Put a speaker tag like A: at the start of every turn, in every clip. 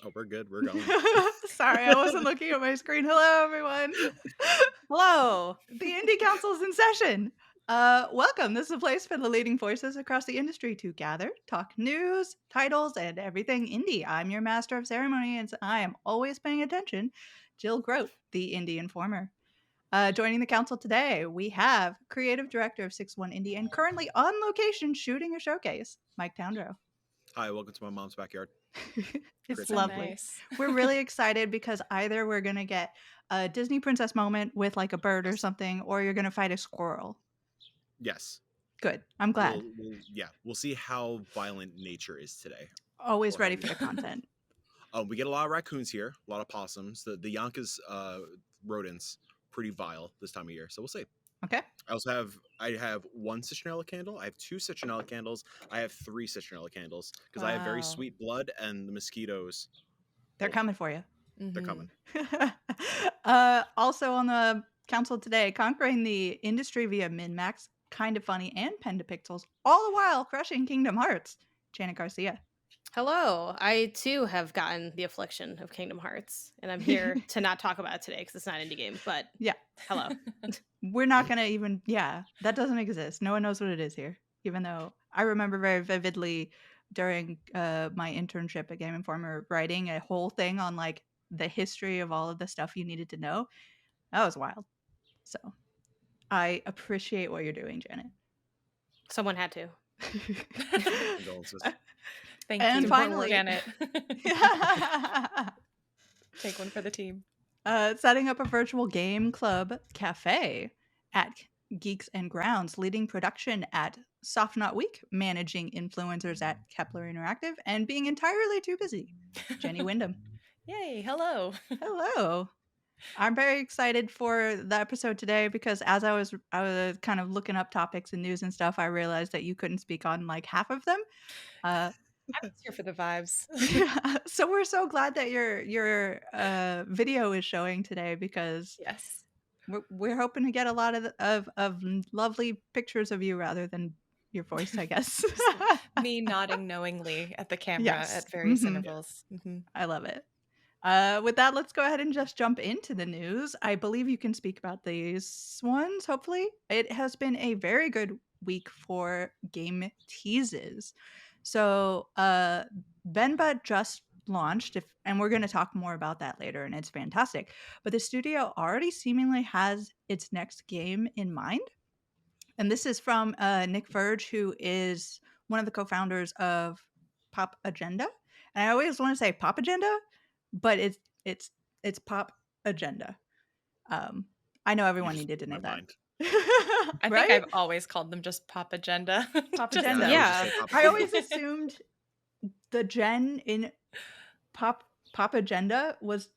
A: Oh, we're good. We're going.
B: Sorry, I wasn't looking at my screen. Hello, everyone.
C: Hello.
B: The Indie Council's in session. Welcome. This is a place for the leading voices across the industry to gather, talk news, titles, and everything indie. I'm your master of ceremony, and I am always paying attention. Jill Grodt, the Indie Informer. Joining the council today, we have creative director of 6-1 Indie and currently on location shooting a showcase, Mike Towndrow.
A: Hi, welcome to my mom's backyard.
B: It's
C: So
B: lovely.
C: nice.
B: We're really excited because either we're going to get a Disney princess moment with like a bird or something, or you're going to fight a squirrel.
A: Yes.
B: Good. I'm glad.
A: We'll see how violent nature is today.
B: Always
A: Or
B: ready
A: how
B: for the content.
A: we get a lot of raccoons here, a lot of possums. The Yonkers rodents, pretty vile this time of year. So we'll see.
B: Okay.
A: I have one citronella candle. I have 2 citronella candles. I have 3 citronella candles because I have very
C: Wow.
A: sweet blood, and the mosquitoes,
B: They're coming for you.
A: they're coming.
B: Also on the council today, conquering the industry via min-max, kind of funny, and pen to pixels, all the while crushing Kingdom Hearts, Janet Garcia.
C: Hello. I too have gotten the affliction of Kingdom Hearts, and I'm here to not talk about it today because it's not an indie game. But
B: Yeah.
C: hello.
B: We're not going to even, that doesn't exist. No one knows what it is here, even though I remember very vividly during my internship at Game Informer writing a whole thing on like the history of all of the stuff you needed to know. That was wild. So I appreciate what you're doing, Janet.
C: Someone had to.
A: Condolences.
D: Thank
B: And
D: you.
B: finally-
D: Janet. Take one for the team.
B: Setting up a virtual game club cafe at Geeks and Grounds, leading production at Soft Not Week, managing influencers at Kepler Interactive, and being entirely too busy, Jenny Windom.
D: Yay, hello.
B: Hello. I'm very excited for the episode today because as I was kind of looking up topics and news and stuff, I realized that you couldn't speak on like half of them.
D: I'm just here for the vibes.
B: So we're so glad that your video is showing today because
D: Yes.
B: we're hoping to get a lot of lovely pictures of you rather than your voice, I guess.
D: Me nodding knowingly at the camera
B: Yes.
D: at various
B: Mhm.
D: intervals. Mhm.
B: I love it. With that, let's go ahead and just jump into the news. I believe you can speak about these ones, hopefully. It has been a very good week for game teases. So, Venba just launched, and we're going to talk more about that later, and it's fantastic. But the studio already seemingly has its next game in mind. And this is from Nick Verge, who is one of the co-founders of Pop Agenda. And I always want to say Pop Agenda, but it's Pop Agenda. I know everyone needed to know that.
D: I
B: Right?
D: think I've always called them just Pop Agenda.
B: Pop
D: Just-
B: Agenda.
C: Yeah.
B: I always assumed the Jen in Pop Agenda was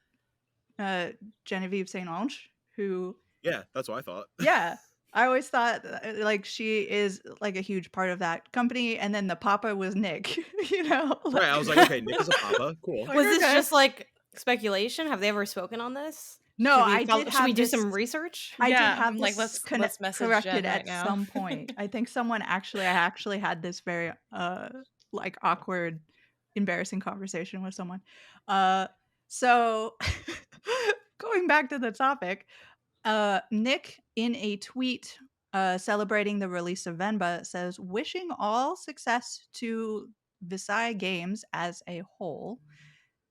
B: Genevieve St. Ange, who
A: Yeah, that's what I thought.
B: yeah. I always thought like she is like a huge part of that company, and then the papa was Nick. You know,
A: Right, I was like, okay, Nick is a papa. Cool.
C: Was this
B: Okay.
C: just like speculation? Have they ever spoken on this?
B: No,
C: Should we
B: I
C: follow-
B: did
C: Should we
B: have
C: do
B: this-
C: some research?
B: I
D: Yeah,
B: did have
D: I'm
B: this
D: like, let's message
B: corrected
D: Jen
B: at
D: right now.
B: some point. I think someone I actually had this very like awkward, embarrassing conversation with someone. So going back to the topic, Nick in a tweet celebrating the release of Venba says, wishing all success to Visay Games as a whole.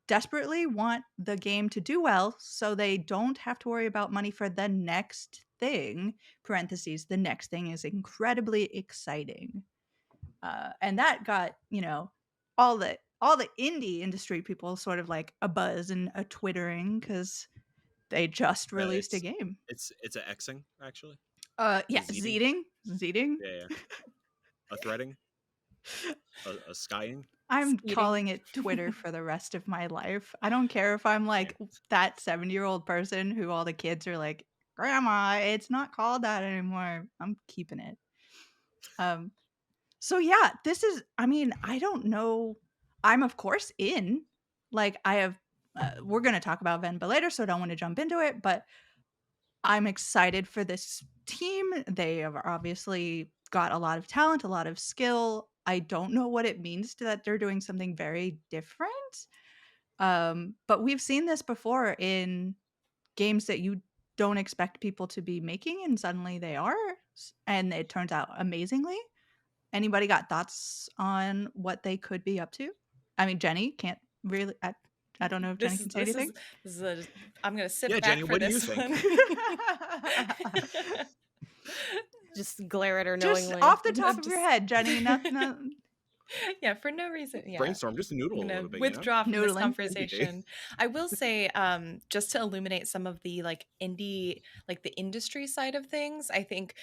B: Desperately want the game to do well so they don't have to worry about money for the next thing. Parentheses, the next thing is incredibly exciting. And that got, all the indie industry people sort of like a buzz and a twittering because they just released a game.
A: It's a Xing, actually.
B: Yeah,
A: Zeeting?
B: Zeeting.
A: Yeah. A threading. A skying.
B: I'm
D: Skeeting.
B: calling it Twitter for the rest of my life. I don't care if I'm like that 70-year-old person who all the kids are like, Grandma, it's not called that anymore. I'm keeping it. So yeah, this is, I don't know. I'm of course in. Like I have, we're going to talk about Venba later, so I don't want to jump into it, but I'm excited for this team. They have obviously got a lot of talent, a lot of skill. I don't know what it means that they're doing something very different. But we've seen this before in games that you don't expect people to be making, and suddenly they are, and it turns out amazingly. Anybody got thoughts on what they could be up to? I mean, Jenny can't really. I don't know if Jenny can say anything.
D: I'm gonna sit
A: Yeah,
D: back
A: Jenny,
D: for
A: what do you
D: this
A: think?
D: one.
C: Just glare at her
B: Just
C: knowingly.
B: off the top of your head, Jenny.
D: Yeah, for no reason. Yeah.
A: Brainstorm, just noodle a
D: I'm
A: little
D: gonna
A: bit.
D: withdraw from this
B: Noodling.
D: conversation. I will say, just to illuminate some of the like indie, like the industry side of things, I think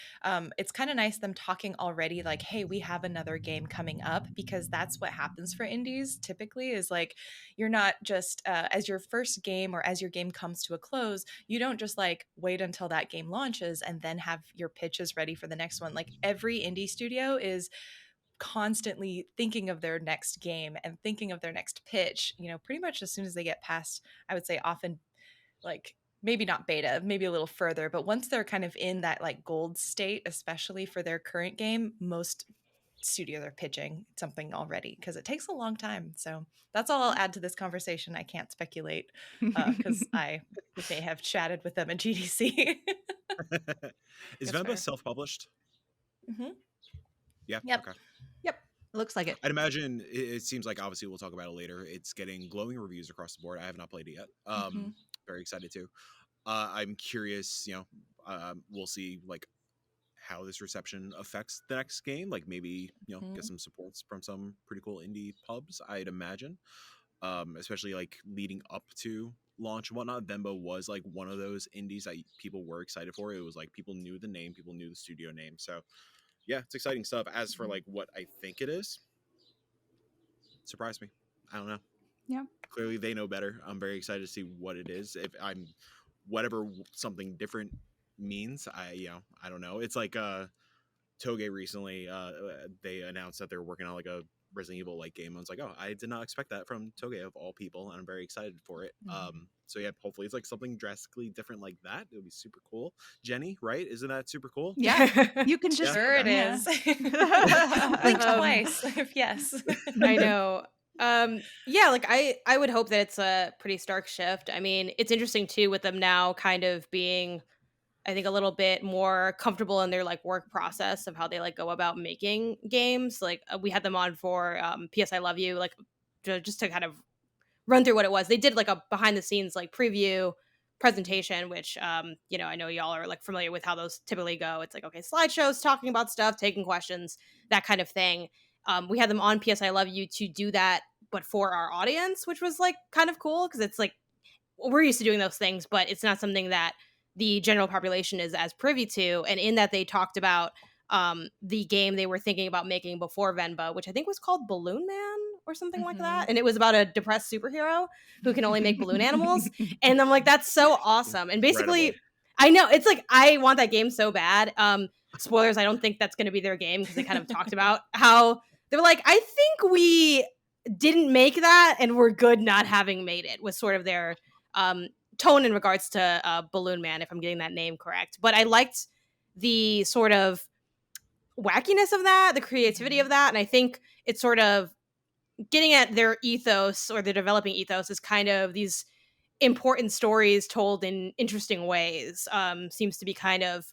D: it's kind of nice them talking already like, hey, we have another game coming up, because that's what happens for indies typically is like, you're not just as your first game or as your game comes to a close, you don't just like wait until that game launches and then have your pitches ready for the next one. Like every indie studio is constantly thinking of their next game and thinking of their next pitch, you know, pretty much as soon as they get past, I would say often like maybe not beta, maybe a little further, but once they're kind of in that like gold state, especially for their current game, most studios are pitching something already because it takes a long time. So that's all I'll add to this conversation. I can't speculate because I may have chatted with them at GDC.
A: Is
D: That's
A: Venba
D: fair.
A: self-published?
D: Mm-hmm.
A: Yeah.
D: Yep.
A: Okay.
B: Yep, looks like it.
A: I'd imagine it seems like, obviously we'll talk about it later, it's getting glowing reviews across the board. I have not played it yet. Very excited to. I'm curious, you know, we'll see like how this reception affects the next game. Like maybe, you know, get some supports from some pretty cool indie pubs, I'd imagine. Especially like leading up to launch and whatnot. Venba was like one of those indies that people were excited for. It was like people knew the name, people knew the studio name. So yeah, it's exciting stuff. As for like what I think it is, surprised me. I don't know.
B: Yeah.
A: Clearly they know better. I'm very excited to see what it is. If I'm whatever something different means, I don't know. It's like Toge recently they announced that they're working on like a Resident Evil like game. I was like, oh, I did not expect that from Toge of all people, and I'm very excited for it. So yeah, hopefully it's like something drastically different like that. It would be super cool. Jenny, right? Isn't that super cool?
B: Yeah, you can just
D: Sure it
B: yeah.
D: is. Blink twice if yes.
C: I know. Yeah, like I would hope that it's a pretty stark shift. I mean, it's interesting too with them now kind of being, I think, a little bit more comfortable in their like work process of how they like go about making games. Like we had them on for PS I Love You, like just to kind of run through what it was. They did like a behind the scenes like preview presentation, which you know, I know y'all are like familiar with how those typically go. It's like, okay, slideshows, talking about stuff, taking questions, that kind of thing. We had them on PS I Love You to do that, but for our audience, which was like kind of cool because it's like we're used to doing those things, but it's not something that the general population is as privy to. And in that, they talked about the game they were thinking about making before Venba, which I think was called Balloon Man or something like that. And it was about a depressed superhero who can only make balloon animals. And I'm like, that's so awesome. And basically,
A: Incredible.
C: I know, it's like, I want that game so bad. Spoilers, I don't think that's going to be their game because they kind of talked about how they're like, I think we didn't make that and we're good not having made it, was sort of their tone in regards to Balloon Man, if I'm getting that name correct. But I liked the sort of wackiness of that, the creativity of that, and I think it's sort of getting at their ethos, or the developing ethos, is kind of these important stories told in interesting ways. Seems to be kind of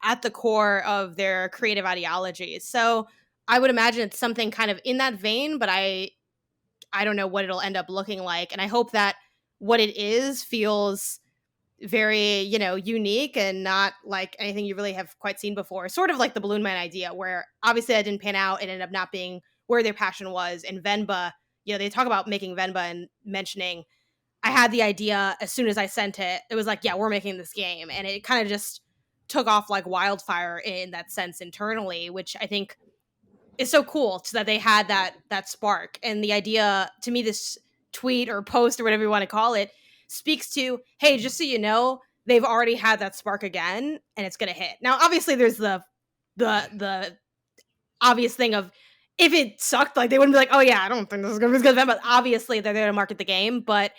C: at the core of their creative ideology. So I would imagine it's something kind of in that vein, but I don't know what it'll end up looking like. And I hope that what it is feels very, you know, unique and not like anything you really have quite seen before. Sort of like the Balloon Man idea, where obviously that didn't pan out. It ended up not being where their passion was. And Venba, you know, they talk about making Venba and mentioning, I had the idea as soon as I sent it. It was like, yeah, we're making this game. And it kind of just took off like wildfire in that sense internally, which I think is so cool, so that they had that spark. And the idea, to me, this tweet or post or whatever you want to call it, speaks to, hey, just so you know, they've already had that spark again and it's gonna hit. Now obviously there's the obvious thing of, if it sucked, like they wouldn't be like, oh yeah, I don't think this is gonna be good, but obviously they're there to market the game. But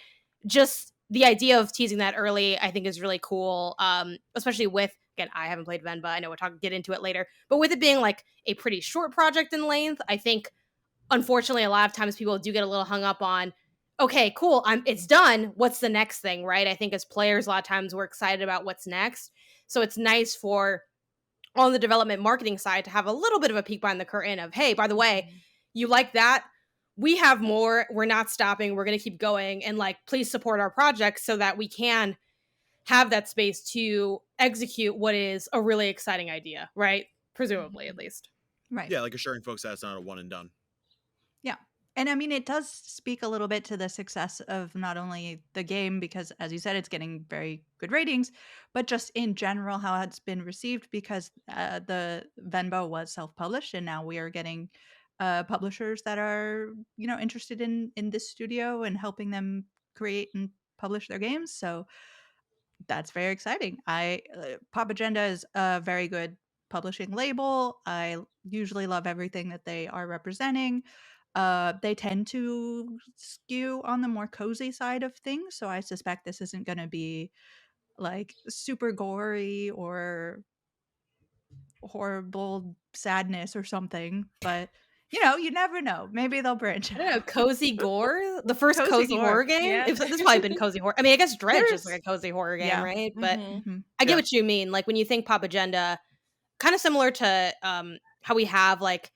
C: just the idea of teasing that early, I think, is really cool. Especially with, again, I haven't played Venba, I know we'll get into it later, but with it being like a pretty short project in length, I think unfortunately a lot of times people do get a little hung up on, okay, cool, it's done. What's the next thing, right? I think as players, a lot of times we're excited about what's next. So it's nice for on the development marketing side to have a little bit of a peek behind the curtain of, hey, by the way, you like that? We have more. We're not stopping. We're going to keep going. And like, please support our project so that we can have that space to execute what is a really exciting idea, right? Presumably, at least.
B: Right.
A: Yeah, like assuring folks that it's not a one and done.
B: Yeah. And I mean, it does speak a little bit to the success of not only the game, because as you said, it's getting very good ratings, but just in general, how it's been received, because the Venbo was self-published, and now we are getting publishers that are, interested in this studio and helping them create and publish their games. So that's very exciting. Pop Agenda is a very good publishing label. I usually love everything that they are representing. They tend to skew on the more cozy side of things, so I suspect this isn't going to be like super gory or horrible sadness or something. But you never know. Maybe they'll branch
C: I don't know,
B: out.
C: cozy gore, the first cozy
B: Gore.
C: horror game.
D: Yeah.
C: This probably been cozy horror. I mean, I guess Dredge is like
B: There's
C: a cozy horror game,
B: yeah.
C: right? But
B: Mhm.
C: I get
A: Yeah.
C: what you mean. Like when you think Pop Agenda, kind of similar to how we have like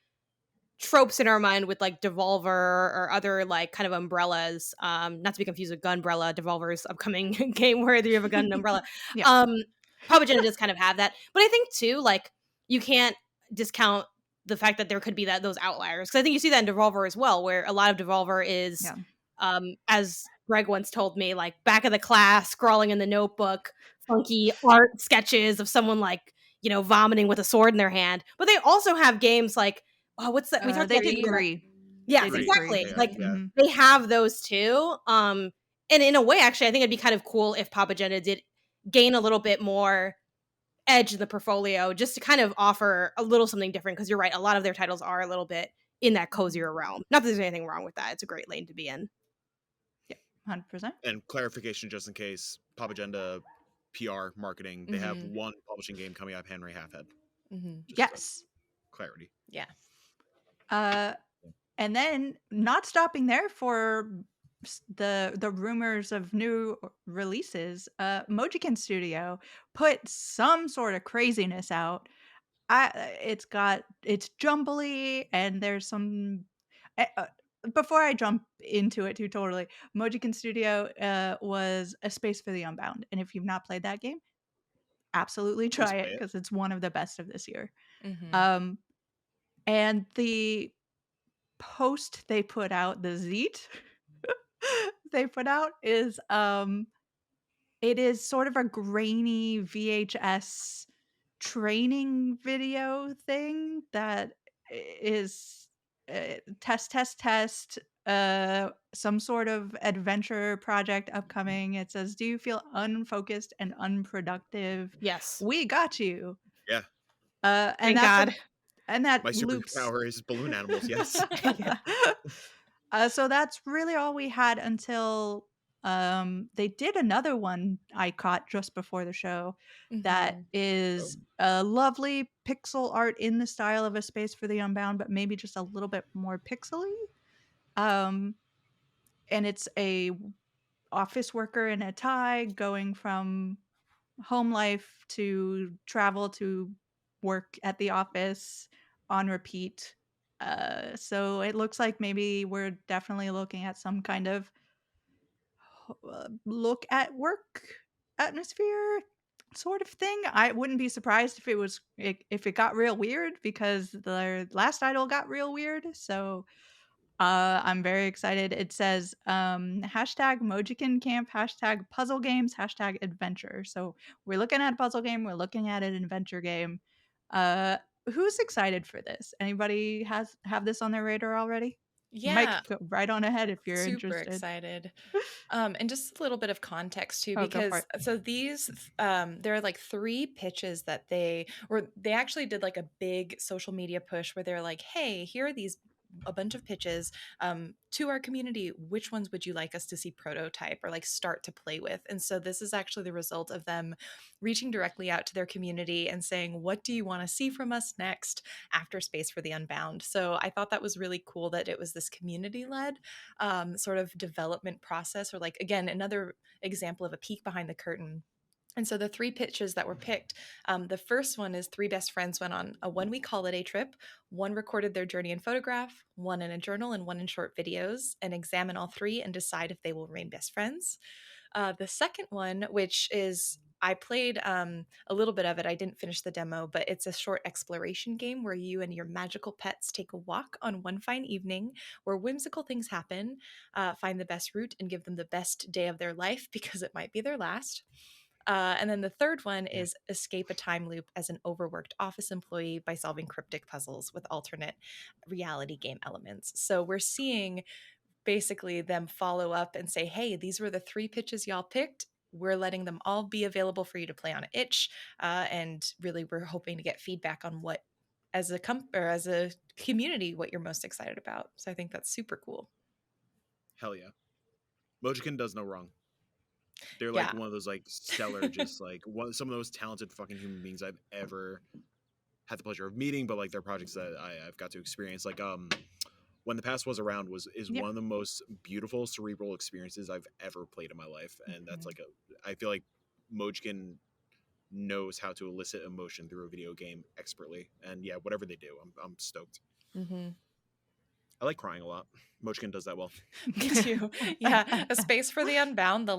C: tropes in our mind with like Devolver or other like kind of umbrellas. Not to be confused with Gunbrella, Devolver's upcoming game where you have a gun and umbrella.
B: Yeah.
C: Pop Agenda does kind of have that, but I think too, like you can't discount the fact that there could be those outliers, because I think you see that in Devolver as well, where a lot of Devolver is,
B: Yeah.
C: as Greg once told me, like back of the class, scrawling in the notebook, funky art sketches of someone like vomiting with a sword in their hand. But they also have games like, oh, what's that? We talked
B: They
C: about
B: did
C: Gree.
B: Gree.
C: Yes,
B: They did
C: exactly.
B: Gree.
C: Like
A: Yeah.
B: Mhm.
C: they have those too. And in a way, actually, I think it'd be kind of cool if Pop Agenda did gain a little bit more edge in the portfolio, just to kind of offer a little something different. Because you're right, a lot of their titles are a little bit in that cozier realm. Not that there's anything wrong with that. It's a great lane to be in.
B: Yeah, 100%.
A: And clarification, just in case, Pop Agenda PR marketing, they have
D: Mhm.
A: one publishing game coming up, Henry Halfhead. Just
B: Yes.
A: clarity.
D: Yeah.
B: And then not stopping there for the rumors of new releases, Mojikin Studio put some sort of craziness out. It's jumbly, and there's some. eh, uh, Before I jump into it too totally, Mojikin Studio was A Space for the Unbound, and if you've not played that game, absolutely
A: Please
B: try it
A: play it.
B: because it's one of the best of this year.
D: Mhm.
B: And the post they put out, the Zeet they put out is it is sort of a grainy VHS training video thing that is test some sort of adventure project upcoming. It says, do you feel unfocused and unproductive?
C: Yes.
B: We got you.
A: Yeah.
B: And
C: Thank
B: that's
C: God.
B: and that
A: My
B: loops.
A: superpower is balloon animals. Yes.
B: So that's really all we had until they did another one I caught just before the show that
D: Mhm.
B: is a lovely pixel art in the style of A Space for the Unbound, but maybe just a little bit more pixely. And it's a office worker in a tie going from home life to travel to work at the office on repeat. So it looks like maybe we're definitely looking at some kind of look at work atmosphere sort of thing. I wouldn't be surprised if it got real weird, because the last idol got real weird. So I'm very excited. It says hashtag Mojikin Camp, hashtag puzzle games, hashtag adventure. So we're looking at a puzzle game, we're looking at an adventure game. Who's excited for this? Anybody have this on their radar already? Mike,
D: Yeah.
B: go right on ahead if you're
D: Super
B: interested.
D: excited. And just a little bit of context too,
B: Oh, go for
D: because
B: it.
D: so these there are like 3 pitches that they actually did like a big social media push where they're like, hey, here are these a bunch of pitches to our community. Which ones would you like us to see prototype or like start to play with? And so this is actually the result of them reaching directly out to their community and saying, what do you want to see from us next after Space for the Unbound? So I thought that was really cool that it was this community-led sort of development process, or like, again, another example of a peek behind the curtain. And so the 3 pitches that were picked, the first one is 3 best friends went on a 1-week holiday trip. One recorded their journey in photograph, one in a journal, and one in short videos, and examine all 3 and decide if they will remain best friends. The second one, which is, I played a little bit of it. I didn't finish the demo, but it's a short exploration game where you and your magical pets take a walk on one fine evening where whimsical things happen, find the best route, and give them the best day of their life because it might be their last. And then the third one is escape a time loop as an overworked office employee by solving cryptic puzzles with alternate reality game elements. So we're seeing basically them follow up and say, hey, these were the 3 pitches y'all picked. We're letting them all be available for you to play on itch. And really, we're hoping to get feedback on what, as a as a community, what you're most excited about. So I think that's super cool.
A: Hell yeah. Mojikin does no wrong. They're like one of those like stellar, just like some of those talented fucking human beings I've ever had the pleasure of meeting, but like their projects that I've got to experience. Like When the Past Was Around is one of the most beautiful cerebral experiences I've ever played in my life. And that's like I feel like Mojikin knows how to elicit emotion through a video game expertly. And yeah, whatever they do, I'm stoked.
D: Mm-hmm.
A: I like crying a lot. Mojikin does that well.
D: Me too. Yeah. A Space for the Unbound,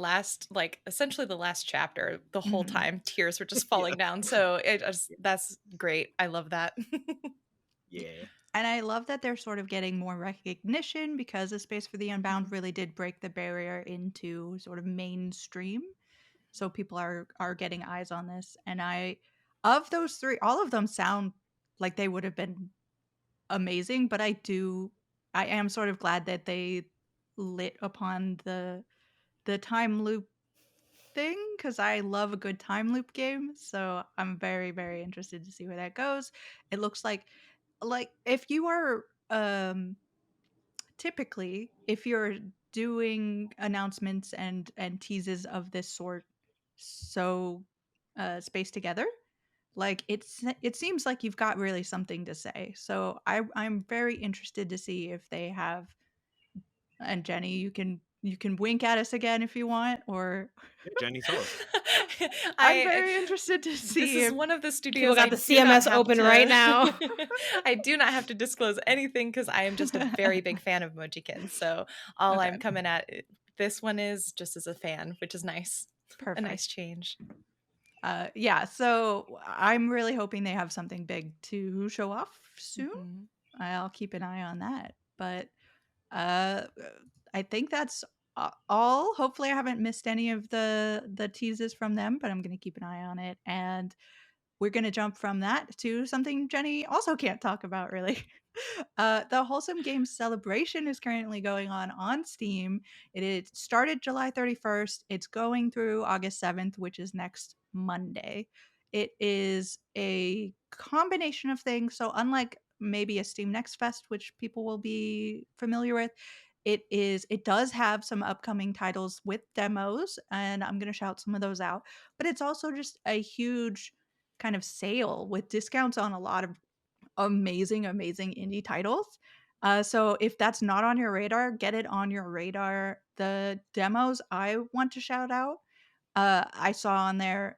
D: essentially the last chapter, the whole time tears were just falling down. So that's great. I love that.
A: Yeah.
B: And I love that they're sort of getting more recognition because A Space for the Unbound really did break the barrier into sort of mainstream. So people are getting eyes on this. And of those 3, all of them sound like they would have been amazing, but I am sort of glad that they lit upon the time loop thing, because I love a good time loop game. So I'm very, very interested to see where that goes. It looks like if you are typically, if you're doing announcements and teases of this sort so spaced together, like it seems like you've got really something to say. So I'm very interested to see if they have. And Jenny, you can wink at us again if you want, or
A: Jenny, tell us.
B: I'm very interested to see.
D: This is one of the studios.
C: People got the CMS open right now.
D: I do not have to disclose anything because I am just a very big fan of Mojikin. So all I'm coming at this one is just as a fan, which is nice.
B: Perfect.
D: A nice change.
B: Yeah, so I'm really hoping they have something big to show off soon. I'll keep an eye on that. But I think that's all. Hopefully I haven't missed any of the teases from them, but I'm going to keep an eye on it. And we're going to jump from that to something Jenny also can't talk about, really. The Wholesome Games Celebration is currently going on Steam. It started July 31st. It's going through August 7th, which is next Monday. It is a combination of things. So unlike maybe a Steam Next Fest, which people will be familiar with, it does have some upcoming titles with demos, and I'm going to shout some of those out. But it's also just a huge kind of sale with discounts on a lot of amazing indie titles. So if that's not on your radar, get it on your radar. The demos I want to shout out, I saw on there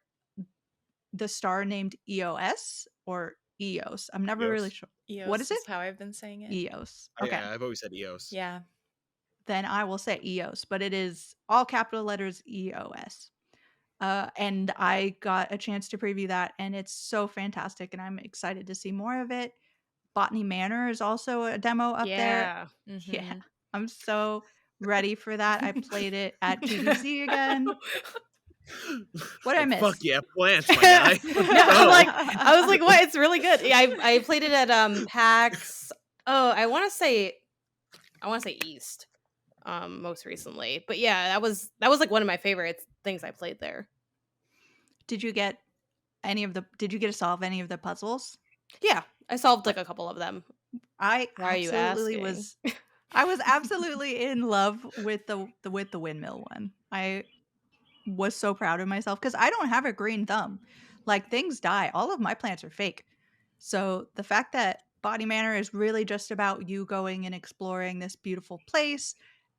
B: the star named EOS or EOS. I'm never really sure.
D: EOS
B: what is it?
D: How I've been saying it.
B: EOS. Okay.
A: I've always said EOS.
D: Yeah.
B: Then I will say EOS, but it is all capital letters EOS. And I got a chance to preview that, and it's so fantastic, and I'm excited to see more of it. Botany Manor is also a demo up there. Yeah, I'm so ready for that. I played it at GDC again. What I missed?
A: Fuck yeah, plants, my guy.
C: I was like, what? It's really good. Yeah, I played it at PAX. Oh, I want to say East. Most recently, but yeah, that was like one of my favorite things I played there.
B: Did you get to solve any of the puzzles?
C: Yeah, I solved like a couple of them.
B: I
C: Why are you
B: absolutely
C: asking?
B: was. I was absolutely in love with the windmill one. I was so proud of myself because I don't have a green thumb. Like things die. All of my plants are fake. So the fact that Body Manor is really just about you going and exploring this beautiful place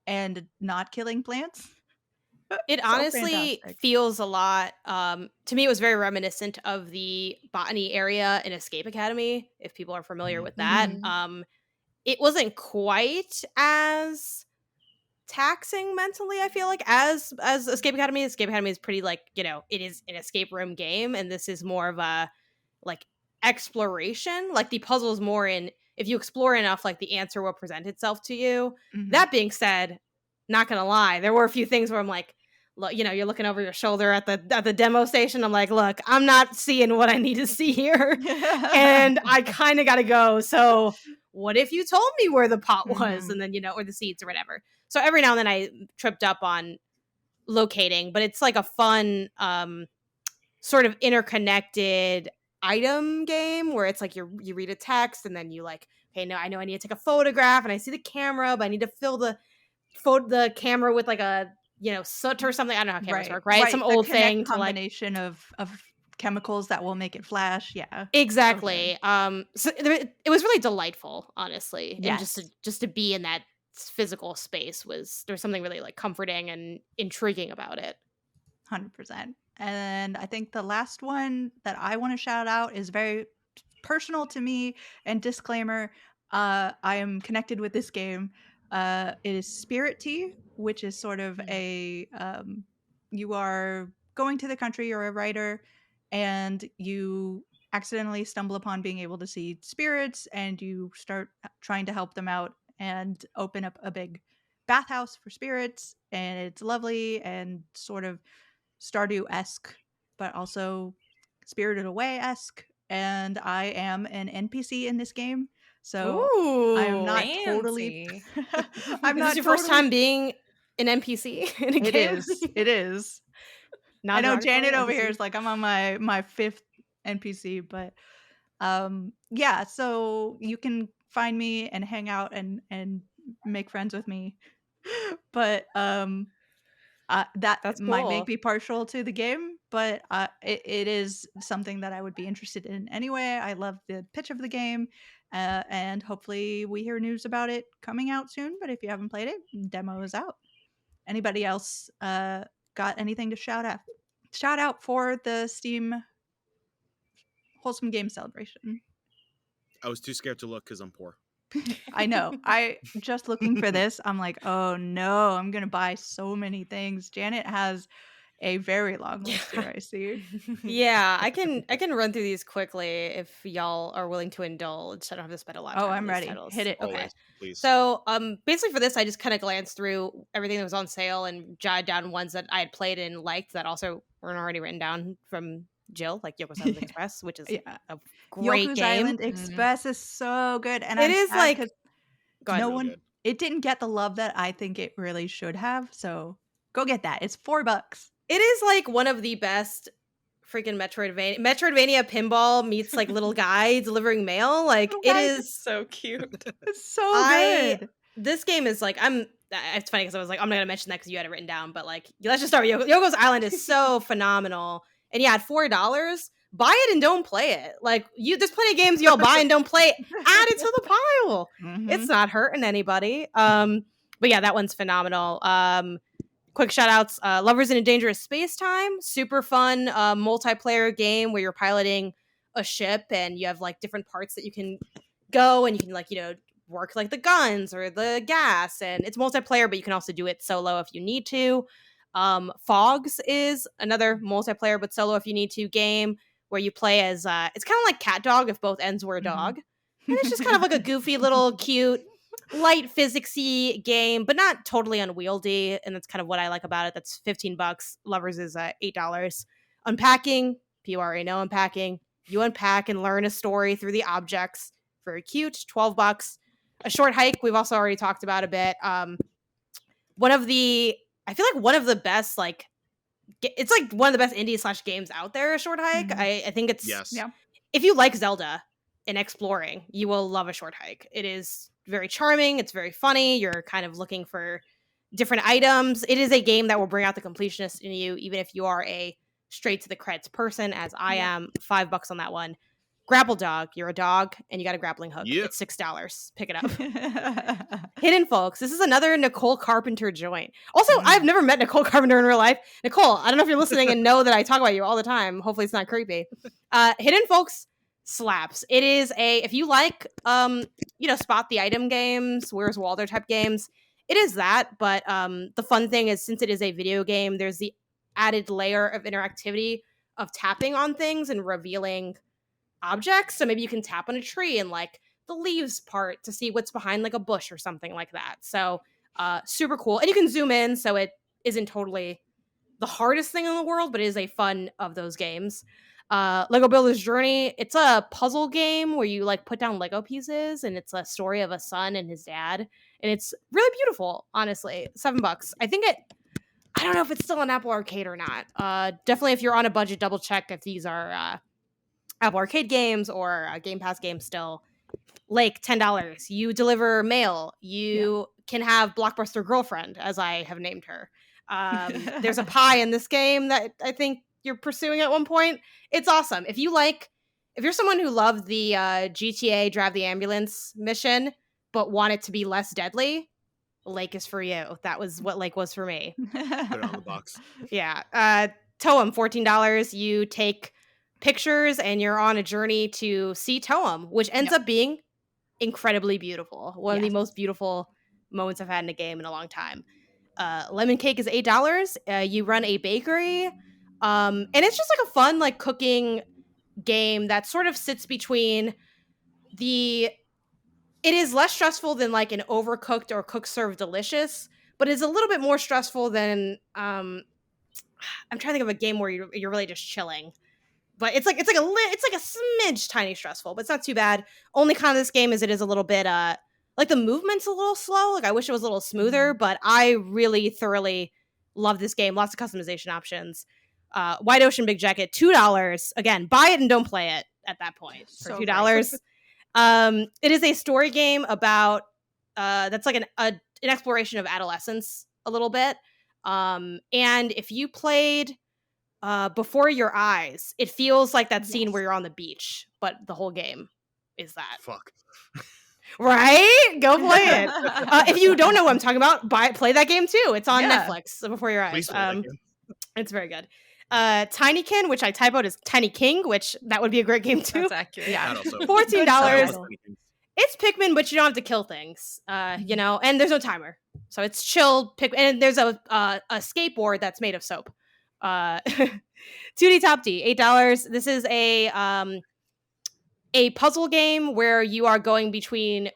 B: and not killing plants.
C: It
B: So
C: honestly
B: fantastic.
C: feels a lot. To me, it was very reminiscent of the botany area in Escape Academy. If people are familiar with that,
B: Mhm.
C: it wasn't quite as taxing mentally, I feel like, as Escape Academy. Escape Academy is pretty like, it is an escape room game, and this is more of a like exploration. Like the puzzle is more in, if you explore enough, like the answer will present itself to you.
B: Mhm.
C: That being said, not gonna lie, there were a few things where I'm like, you're looking over your shoulder at the demo station. I'm like, look, I'm not seeing what I need to see here, and I kind of gotta go. So what if you told me where the pot was,
B: Mhm.
C: and then or the seeds or whatever. So every now and then I tripped up on locating, but it's like a fun sort of interconnected item game where it's like you read a text and then you like, okay, no, I know I need to take a photograph and I see the camera, but I need to fill the camera with like a soot or something. I don't know how cameras
B: Right.
C: work, right? Some
B: The
C: old
B: connect
C: thing to like
B: combination of chemicals that will make it flash. Yeah. So good.
C: exactly. So it was really delightful, honestly, and
B: Yes.
C: just to be in that physical space there's something really like comforting and intriguing about it.
B: 100%. And I think the last one that I want to shout out is very personal to me. And disclaimer, I am connected with this game. It is Spirit Tea, which is sort of a you are going to the country, you're a writer, and you accidentally stumble upon being able to see spirits, and you start trying to help them out and open up a big bathhouse for spirits. And it's lovely and sort of Stardew-esque, but also Spirited Away-esque. And I am an NPC in this game, so I'm
C: Ooh.
B: not totally.
D: Fancy.
B: I'm
C: Is this
B: not
C: your first
B: totally.
C: time being an NPC in a
B: It
C: game?
B: is. It is. I know
C: Non-derogatory
B: Janet over here
C: NPC.
B: is like, I'm on my fifth NPC, but yeah. So you can find me and hang out and make friends with me, but that
C: That's
B: might make
C: cool.
B: me partial to the game, but it is something that I would be interested in anyway. I love the pitch of the game, and hopefully we hear news about it coming out soon. But if you haven't played it, demo is out. Anybody else got anything to shout out? Shout out for the Steam Wholesome Games Celebration.
A: I was too scared to look because I'm poor.
B: I know. I just looking for this. I'm like, oh no, I'm gonna buy so many things. Janet has a very long list here, I see.
C: Yeah, I can run through these quickly if y'all are willing to indulge. I don't have to spend a lot of
B: Oh,
C: time on
B: I'm
C: these
B: ready. Hit
C: titles.
B: it.
C: Okay.
A: Always, please.
C: So, basically for this, I just kind of glanced through everything that was on sale and jotted down ones that I had played and liked that also weren't already written down from Jill, like Yoko's Island Express, which is
B: Yeah.
C: a great
B: Yoku's
C: game.
B: Island Express is so good, and
C: It
B: I'm
C: is
B: sad
C: like,
B: because
C: go
A: It's
C: ahead.
B: no
A: real
B: one
A: good.
B: it didn't get the love that I think it really should have. So go get that. It's $4.
C: It is like one of the best freaking Metroidvania pinball meets like little guy delivering mail. Like
B: Little
C: it
B: guys,
C: is.
D: So cute.
B: it's so good.
C: This game is like, it's funny because I was like, I'm not gonna mention that because you had it written down, but like, let's just start with Yoko's Island is so phenomenal. And yeah, at $4, buy it and don't play it. Like there's plenty of games y'all buy and don't play. Add it to the pile. It's
B: Mhm.
C: not hurting anybody. But yeah, that one's phenomenal. Quick shout outs, Lovers in a Dangerous Space Time, super fun multiplayer game where you're piloting a ship and you have like different parts that you can go and you can like work like the guns or the gas, and it's multiplayer, but you can also do it solo if you need to. Fogs is another multiplayer but solo if you need to game where you play as it's kind of like Cat Dog if both ends were a dog, and it's just kind of like a goofy little cute light physicsy game, but not totally unwieldy, and that's kind of what I like about it. That's $15. Lovers is $8. Unpacking, people already know unpacking. You unpack and learn a story through the objects. Very cute. $12. A Short Hike, we've also already talked about a bit. I feel like one of the best like it's like one of the best indie / games out there. A Short Hike.
B: Mhm.
C: I think it's
A: Yes.
B: Yeah.
C: if you like Zelda, and exploring. You will love A Short Hike. It is very charming. It's very funny. You're kind of looking for different items. It is a game that will bring out the completionist in you, even if you are a straight to the credits person, as I am. $5 on that one. Grapple Dog. You're a dog and you got a grappling hook.
A: Yeah.
C: It's $6. Pick it up. Hidden Folks. This is another Nicole Carpenter joint. Also, I've never met Nicole Carpenter in real life. Nicole, I don't know if you're listening and know that I talk about you all the time. Hopefully it's not creepy. Hidden Folks slaps. It is if you like spot the item games, Where's Waldo type games, it is that, but the fun thing is, since it is a video game, there's the added layer of interactivity of tapping on things and revealing objects. So maybe you can tap on a tree and like the leaves part to see what's behind like a bush or something like that. So super cool. And you can zoom in, so it isn't totally the hardest thing in the world, but it is a fun of those games. Lego Builder's Journey. It's a puzzle game where you like put down Lego pieces, and it's a story of a son and his dad, and it's really beautiful. Honestly, $7. I think I don't know if it's still on Apple Arcade or not. Definitely, if you're on a budget, double check if these are Apple Arcade games or Game Pass games still. Like $10. You deliver mail. You can have Blockbuster Girlfriend, as I have named her. There's a pie in this game that I think you're pursuing at one point. It's awesome. If you're someone who loved the GTA Drive the Ambulance mission, but want it to be less deadly, Lake is for you. That was what Lake was for me.
A: Put it on the box.
C: Yeah. Toem, $14. You take pictures and you're on a journey to see Toem, which ends up being incredibly beautiful. One of the most beautiful moments I've had in a game in a long time. Lemon Cake is $8. You run a bakery. And it's just like a fun like cooking game that sort of sits between it is less stressful than like an overcooked or cook served delicious, but it's a little bit more stressful than I'm trying to think of a game where you're really just chilling. But it's like a smidge tiny stressful, but it's not too bad. Only con of this game is it is a little bit like the movement's a little slow. Like I wish it was a little smoother, but I really thoroughly love this game. Lots of customization options. Wide Ocean Big Jacket, $2. Again, buy it and don't play it at that point for $2. It is a story game about that's like an exploration of adolescence a little bit. And if you played Before Your Eyes, it feels like that scene where you're on the beach, but the whole game is that.
A: Fuck.
C: Right? Go play it. If you don't know what I'm talking about, play that game too. It's on Netflix. Before Your Eyes. It's very good. Tinykin, which I typoed as Tiny King, which that would be a great game too.
D: That's accurate. Yeah.
C: $14. It's Pikmin, but you don't have to kill things. And there's no timer, so it's chill. And there's a skateboard that's made of soap. 2D Top D, $8. This is a puzzle game where you are going between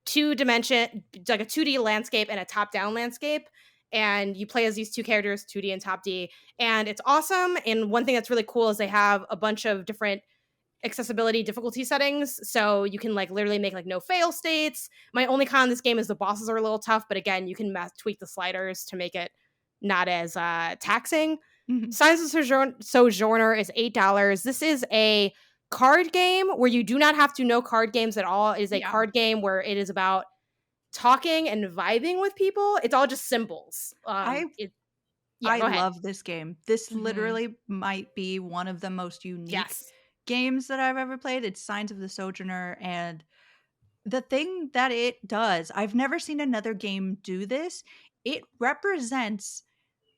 C: two dimension, like a 2D landscape and a top-down landscape. And you play as these two characters, 2D and Top D. And it's awesome. And one thing that's really cool is they have a bunch of different accessibility difficulty settings. So you can like literally make like no fail states. My only con in this game is the bosses are a little tough. But again, you can tweak the sliders to make it not as taxing. Signs of Sojourner is $8. This is a card game where you do not have to know card games at all. It is a card game where it is about talking and vibing with people. It's all just symbols.
B: I love this game. This literally might be one of the most unique games that I've ever played. It's Signs of the Sojourner, and the thing that it does, I've never seen another game do this. It represents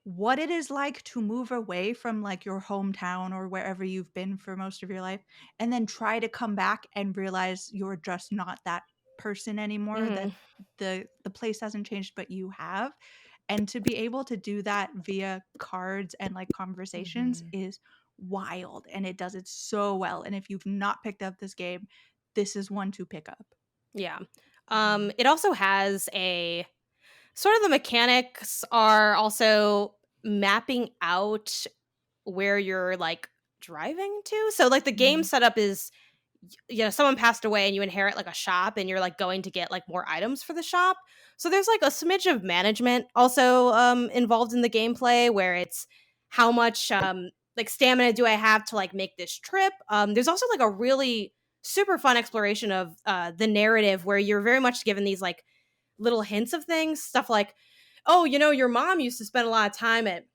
B: what it is like to move away from like your hometown or wherever you've been for most of your life, and then try to come back and realize you're just not that person anymore, that the place hasn't changed, but you have. And to be able to do that via cards and like conversations is wild, and it does it so well. And if you've not picked up this game, this is one to pick up.
C: It also has a sort of, the mechanics are also mapping out where you're like driving to. So like the game setup is, someone passed away and you inherit like a shop and you're like going to get like more items for the shop. So there's like a smidge of management also involved in the gameplay, where it's how much like stamina do I have to like make this trip. There's also like a really super fun exploration of the narrative, where you're very much given these like little hints of things, stuff like, oh, you know, your mom used to spend a lot of time at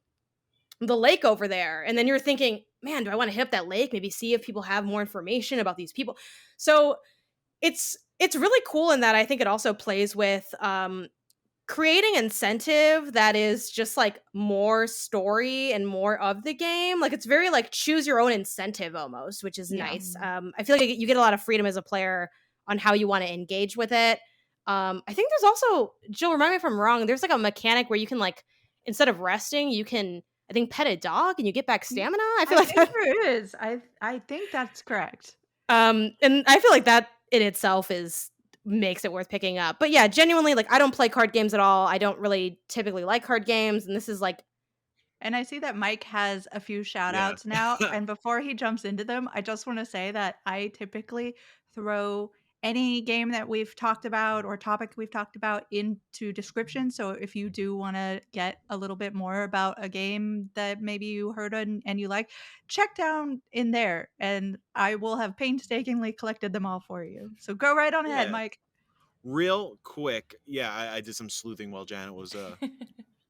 C: the lake over there, and then you're thinking, man, do I want to hit up that lake, maybe see if people have more information about these people? So it's really cool in that I think it also plays with creating incentive that is just like more story and more of the game. Like it's very like choose your own incentive almost, which is
B: Yeah.
C: nice. I feel like you get a lot of freedom as a player on how you want to engage with it. I think there's also, Jill, remind me if I'm wrong, there's like a mechanic where you can like, instead of resting, you can, I think, pet a dog and you get back stamina. I feel
B: I
C: like
B: think
C: that.
B: there is. I think that's correct.
C: And I feel like that in itself makes it worth picking up. But yeah, genuinely, like I don't play card games at all. I don't really typically like card games, and this is like,
B: And I see that Mike has a few shout
A: Yeah.
B: outs now. And before he jumps into them, I just want to say that I typically throw any game that we've talked about or topic we've talked about into description. So if you do want to get a little bit more about a game that maybe you heard and you like, check down in there and I will have painstakingly collected them all for you. So go right on ahead,
A: Yeah.
B: Mike.
A: Real quick, yeah, I did some sleuthing while Janet was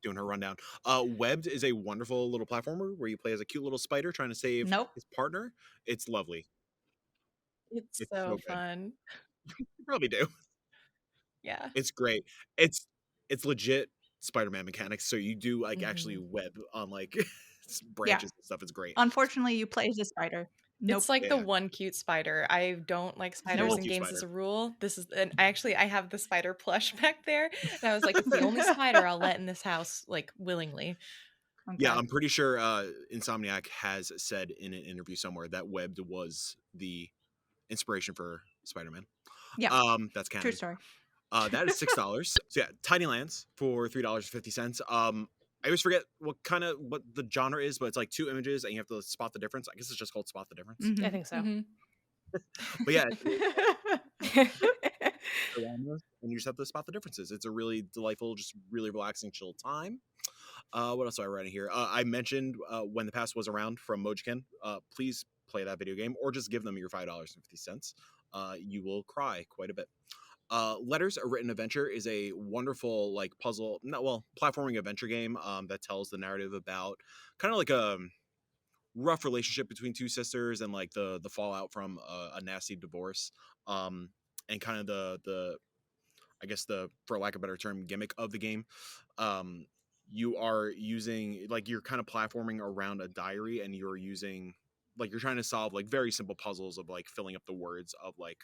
A: doing her rundown. Webbed is a wonderful little platformer where you play as a cute little spider trying to save
B: Nope.
A: his partner. It's lovely.
D: It's
A: It's
D: so
A: so good.
D: fun.
A: You probably do.
D: Yeah.
A: It's great. It's legit Spider-Man mechanics. So you do like actually web on like branches and stuff. It's great.
B: Unfortunately, you play as a spider. Nope.
D: It's like the
A: Yeah.
D: one cute spider. I don't like
A: It's the
D: spiders
A: one
D: in
A: cute
D: games as
A: spider.
D: a rule. This is, and I have the spider plush back there, and I was like, it's the only spider I'll let in this house, like willingly.
A: Yeah,
B: Okay.
A: I'm pretty sure Insomniac has said in an interview somewhere that Webbed was the inspiration for Spider-Man.
B: Yeah.
A: That's
B: True
A: canon.
B: story.
A: That is $6. So yeah, Tiny Lands for $3.50. I always forget what the genre is, but it's like two images and you have to spot the difference. I guess it's just called Spot the Difference.
C: I think so.
A: But yeah, and you just have to spot the differences. It's a really delightful, just really relaxing, chill time. What else do I write in here? I mentioned when the past was around from Mojiken. Please play that video game or just give them your $5.50. You will cry quite a bit. Letters, a Written Adventure is a wonderful like platforming adventure game that tells the narrative about kind of like a rough relationship between two sisters and like the fallout from a nasty divorce, and kind of the I guess the, for lack of a better term, gimmick of the game. You are using like you're kind of platforming around a diary and you're using like you're trying to solve like very simple puzzles of like filling up the words of like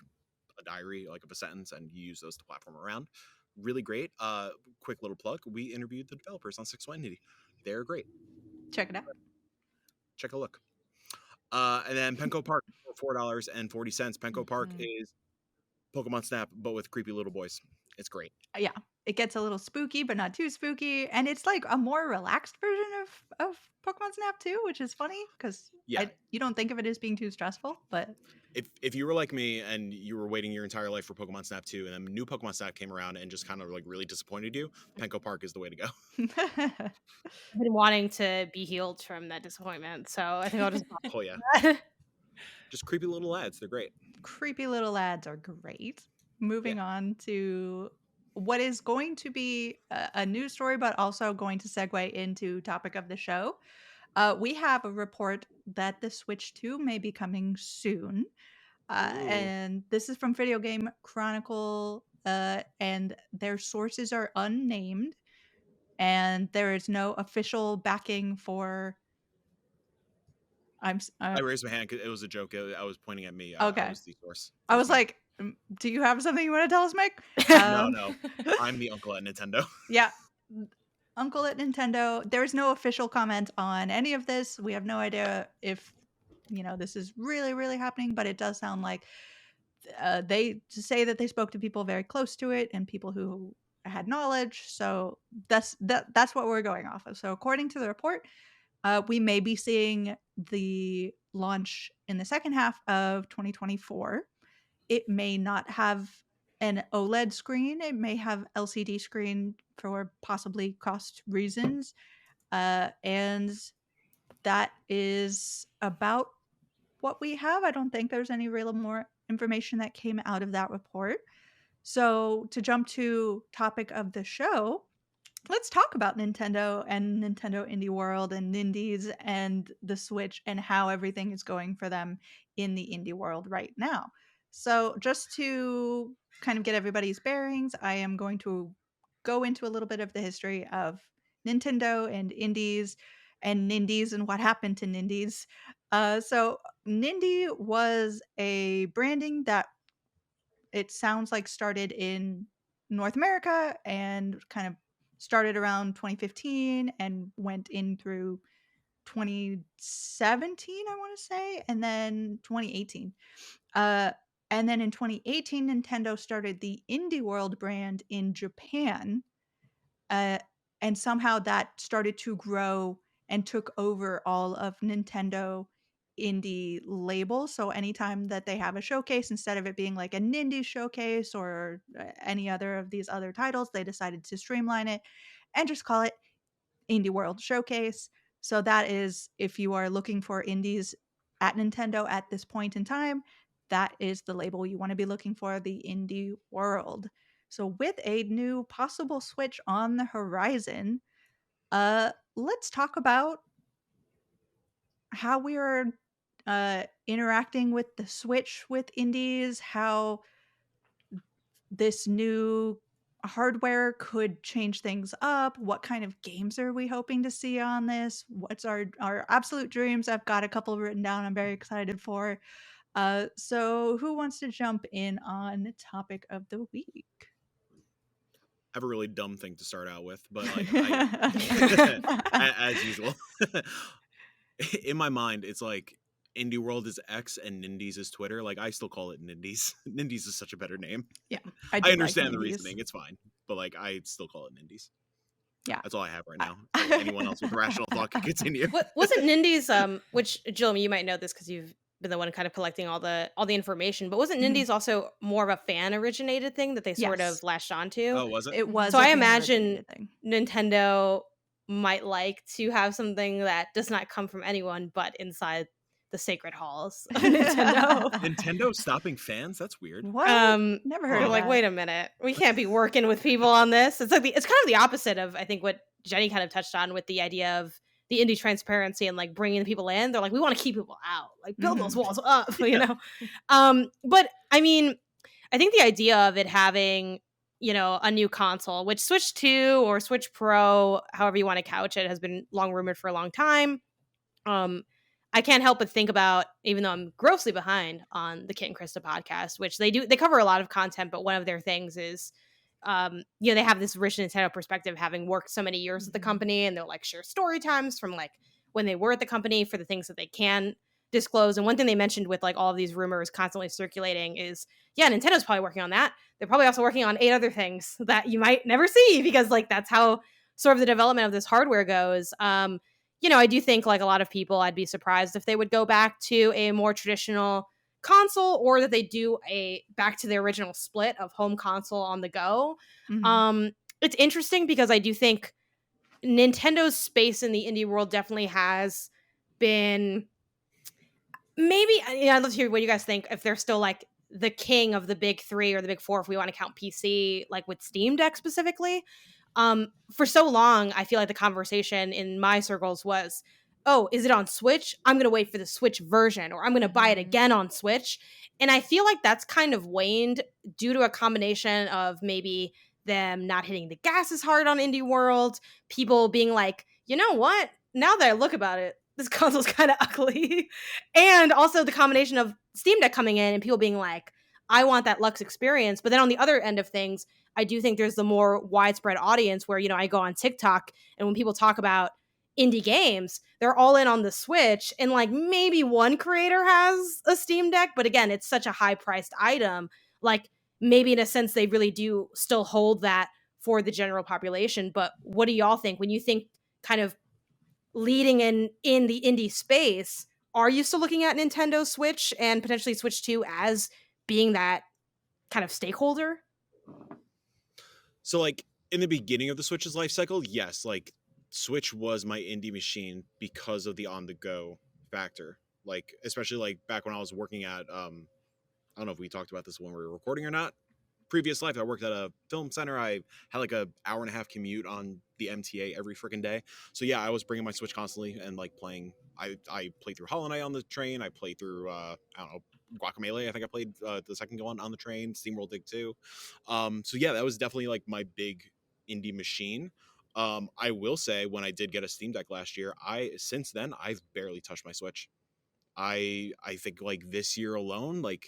A: a diary, like of a sentence, and you use those to platform around. Really great. Quick little plug. We interviewed the developers on 620. They're great.
B: Check it out.
A: Check a look. And then Penco Park for $4.40. Penco Park is Pokemon Snap, but with creepy little boys. It's great.
B: Yeah. It gets a little spooky, but not too spooky. And it's like a more relaxed version of Pokemon Snap too, which is funny because you don't think of it as being too stressful, but
A: if you were like me and you were waiting your entire life for Pokemon Snap 2 and then new Pokemon Snap came around and just kind of like really disappointed you, Penco Park is the way to go.
C: I've been wanting to be healed from that disappointment, so I think I'll just
A: Oh yeah. Just creepy little lads. They're great.
B: Creepy little lads are great. Moving on to what is going to be a news story, but also going to segue into topic of the show. We have a report that the Switch 2 may be coming soon. And this is from Video Game Chronicle, and their sources are unnamed, and there is no official backing for.
A: I raised my hand because it was a joke. I was pointing at me.
B: Okay.
A: I was the source.
B: I was like, do you have something you want to tell us, Mike?
A: No. I'm the uncle at Nintendo.
B: Yeah. Uncle at Nintendo. There's no official comment on any of this. We have no idea if, this is really, really happening, but it does sound like they say that they spoke to people very close to it and people who had knowledge. So that's what we're going off of. So according to the report, we may be seeing the launch in the second half of 2024. It may not have an OLED screen. It may have LCD screen for possibly cost reasons. And that is about what we have. I don't think there's any real more information that came out of that report. So to jump to topic of the show, let's talk about Nintendo and Nintendo Indie World and Nindies and the Switch and how everything is going for them in the indie world right now. So just to kind of get everybody's bearings, I am going to go into a little bit of the history of Nintendo and Indies and Nindies and what happened to Nindies. So Nindy was a branding that it sounds like started in North America and kind of started around 2015 and went in through 2017, I want to say, and then 2018. And then in 2018, Nintendo started the Indie World brand in Japan. Uh, and somehow that started to grow and took over all of Nintendo indie labels. So anytime that they have a showcase, instead of it being like a Nindy showcase or any other of these other titles, they decided to streamline it and just call it Indie World Showcase. So that is, if you are looking for indies at Nintendo at this point in time, that is the label you want to be looking for, the Indie World. So with a new possible Switch on the horizon, let's talk about how we are interacting with the Switch with indies, how this new hardware could change things up. What kind of games are we hoping to see on this? What's our absolute dreams? I've got a couple written down I'm very excited for. So who wants to jump in on topic of the week?
A: I have a really dumb thing to start out with, but like as usual. In my mind, it's like Indie World is X and Nindies is Twitter. Like I still call it Nindies. Nindies is such a better name.
B: Yeah,
A: I understand the reasoning. It's fine, but like I still call it Nindies.
B: Yeah,
A: that's all I have right now. So anyone else with rational thought can continue.
C: Wasn't Nindies? Which Jill, you might know this because you've been the one kind of collecting all the information. But wasn't Nindies also more of a fan originated thing that they sort of latched onto?
A: Oh, was it?
B: It was.
C: So I imagine Nintendo might like to have something that does not come from anyone but inside the sacred halls of Nintendo.
A: Nintendo stopping fans? That's weird.
B: What? Never heard of
C: like,
B: that.
C: wait a minute. We can't be working with people on this. It's like it's kind of the opposite of I think what Jenny kind of touched on with the idea of the indie transparency and like bringing the people in. They're like, we want to keep people out. Like build those walls up, you know? But I mean, I think the idea of it having, you know, a new console, which Switch 2 or Switch Pro, however you want to couch it, has been long rumored for a long time. I can't help but think about, even though I'm grossly behind on the Kit and Krista podcast, which they cover a lot of content, but one of their things is, you know, they have this rich Nintendo perspective, having worked so many years at the company, and they'll like share story times from like when they were at the company for the things that they can disclose. And one thing they mentioned with like all of these rumors constantly circulating is, yeah, Nintendo's probably working on that. They're probably also working on 8 other things that you might never see, because like that's how sort of the development of this hardware goes. You know, I do think like a lot of people, I'd be surprised if they would go back to a more traditional console, or that they do a back to the original split of home console on the go. It's interesting because I do think Nintendo's space in the indie world definitely has been, maybe, I'd love to hear what you guys think, if they're still like the king of the big 3 or the big 4, if we want to count PC, like with Steam Deck specifically. For so long, I feel like the conversation in my circles was, oh, is it on Switch? I'm going to wait for the Switch version, or I'm going to buy it again on Switch. And I feel like that's kind of waned due to a combination of maybe them not hitting the gas as hard on Indie World, people being like, you know what? Now that I look about it, this console's kind of ugly. And also the combination of Steam Deck coming in and people being like, I want that Lux experience. But then on the other end of things, I do think there's the more widespread audience where, you know, I go on TikTok, and when people talk about indie games, they're all in on the Switch, and like maybe one creator has a Steam Deck, but again, it's such a high priced item. Like maybe in a sense they really do still hold that for the general population. But what do y'all think when you think kind of leading in the indie space? Are you still looking at Nintendo Switch and potentially Switch 2 as being that kind of stakeholder?
A: So like in the beginning of the Switch's life cycle, yes, like Switch was my indie machine because of the on the go factor. Like especially like back when I was working at I don't know if we talked about this when we were recording or not. Previous life, I worked at a film center. I had like a hour and a half commute on the MTA every freaking day. So yeah, I was bringing my Switch constantly and like playing. I played through Hollow Knight on the train. I played through I don't know, Guacamelee. I think I played the second one on the train. SteamWorld Dig 2. So yeah, that was definitely like my big indie machine. I will say when I did get a Steam Deck last year, since then I've barely touched my Switch. I think like this year alone, like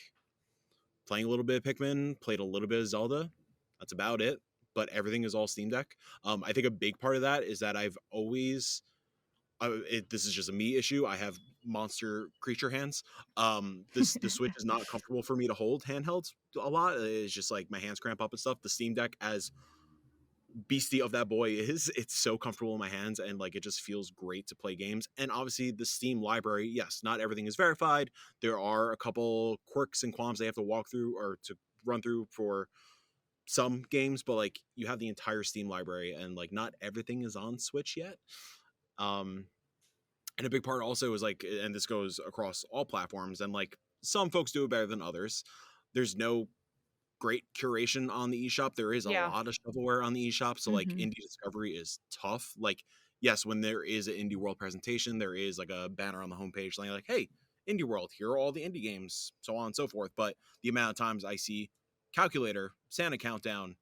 A: playing a little bit of Pikmin, played a little bit of Zelda. That's about it. But everything is all Steam Deck. I think a big part of that is that I've always, this is just a me issue. I have monster creature hands. The Switch is not comfortable for me to hold handheld a lot. It's just like my hands cramp up and stuff. The Steam Deck, as beastie of that boy is, it's so comfortable in my hands, and like it just feels great to play games. And obviously the Steam library, yes, not everything is verified. There are a couple quirks and qualms they have to walk through or to run through for some games, but like you have the entire Steam library, and like not everything is on Switch yet. And a big part also is like, and this goes across all platforms, and like some folks do it better than others. There's no great curation on the eShop. There is a lot of shovelware on the eShop, so like indie discovery is tough. Like, yes, when there is an Indie World presentation, there is like a banner on the homepage saying like, hey, Indie World, here are all the indie games, so on and so forth. But the amount of times I see Calculator, Santa Countdown,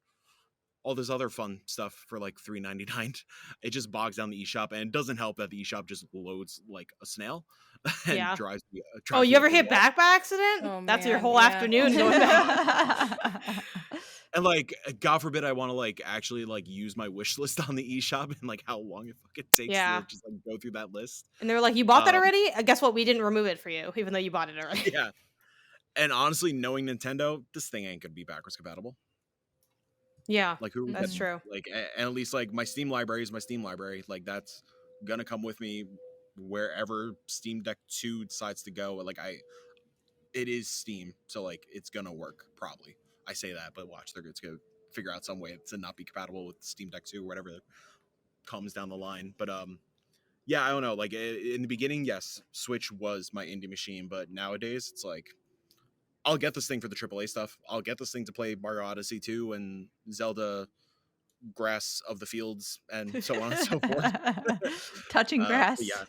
A: all this other fun stuff for like $3.99, it just bogs down the eShop, and it doesn't help that the eShop just loads like a snail and drives me.
C: Oh, you ever hit back by accident?
D: Oh,
C: That's your
D: man,
C: whole afternoon going back.
A: And like, God forbid I want to like actually like use my wish list on the eShop, and like how long it fucking takes to just like go through that list.
C: And they were like, you bought that already? Guess what? We didn't remove it for you, even though you bought it already.
A: Yeah. And honestly, knowing Nintendo, this thing ain't gonna be backwards compatible.
C: Yeah,
A: like who?
C: That's true.
A: Like, and at least like my Steam library is my Steam library. Like that's gonna come with me wherever Steam Deck 2 decides to go. Like it is Steam, so like it's gonna work probably. I say that, but watch, they're gonna figure out some way to not be compatible with Steam Deck 2 or whatever comes down the line. But yeah, I don't know. Like in the beginning, yes, Switch was my indie machine, but nowadays it's like I'll get this thing for the AAA stuff. I'll get this thing to play Mario Odyssey 2 and Zelda Grass of the Fields and so on and so forth.
B: Touching grass.
A: Yeah,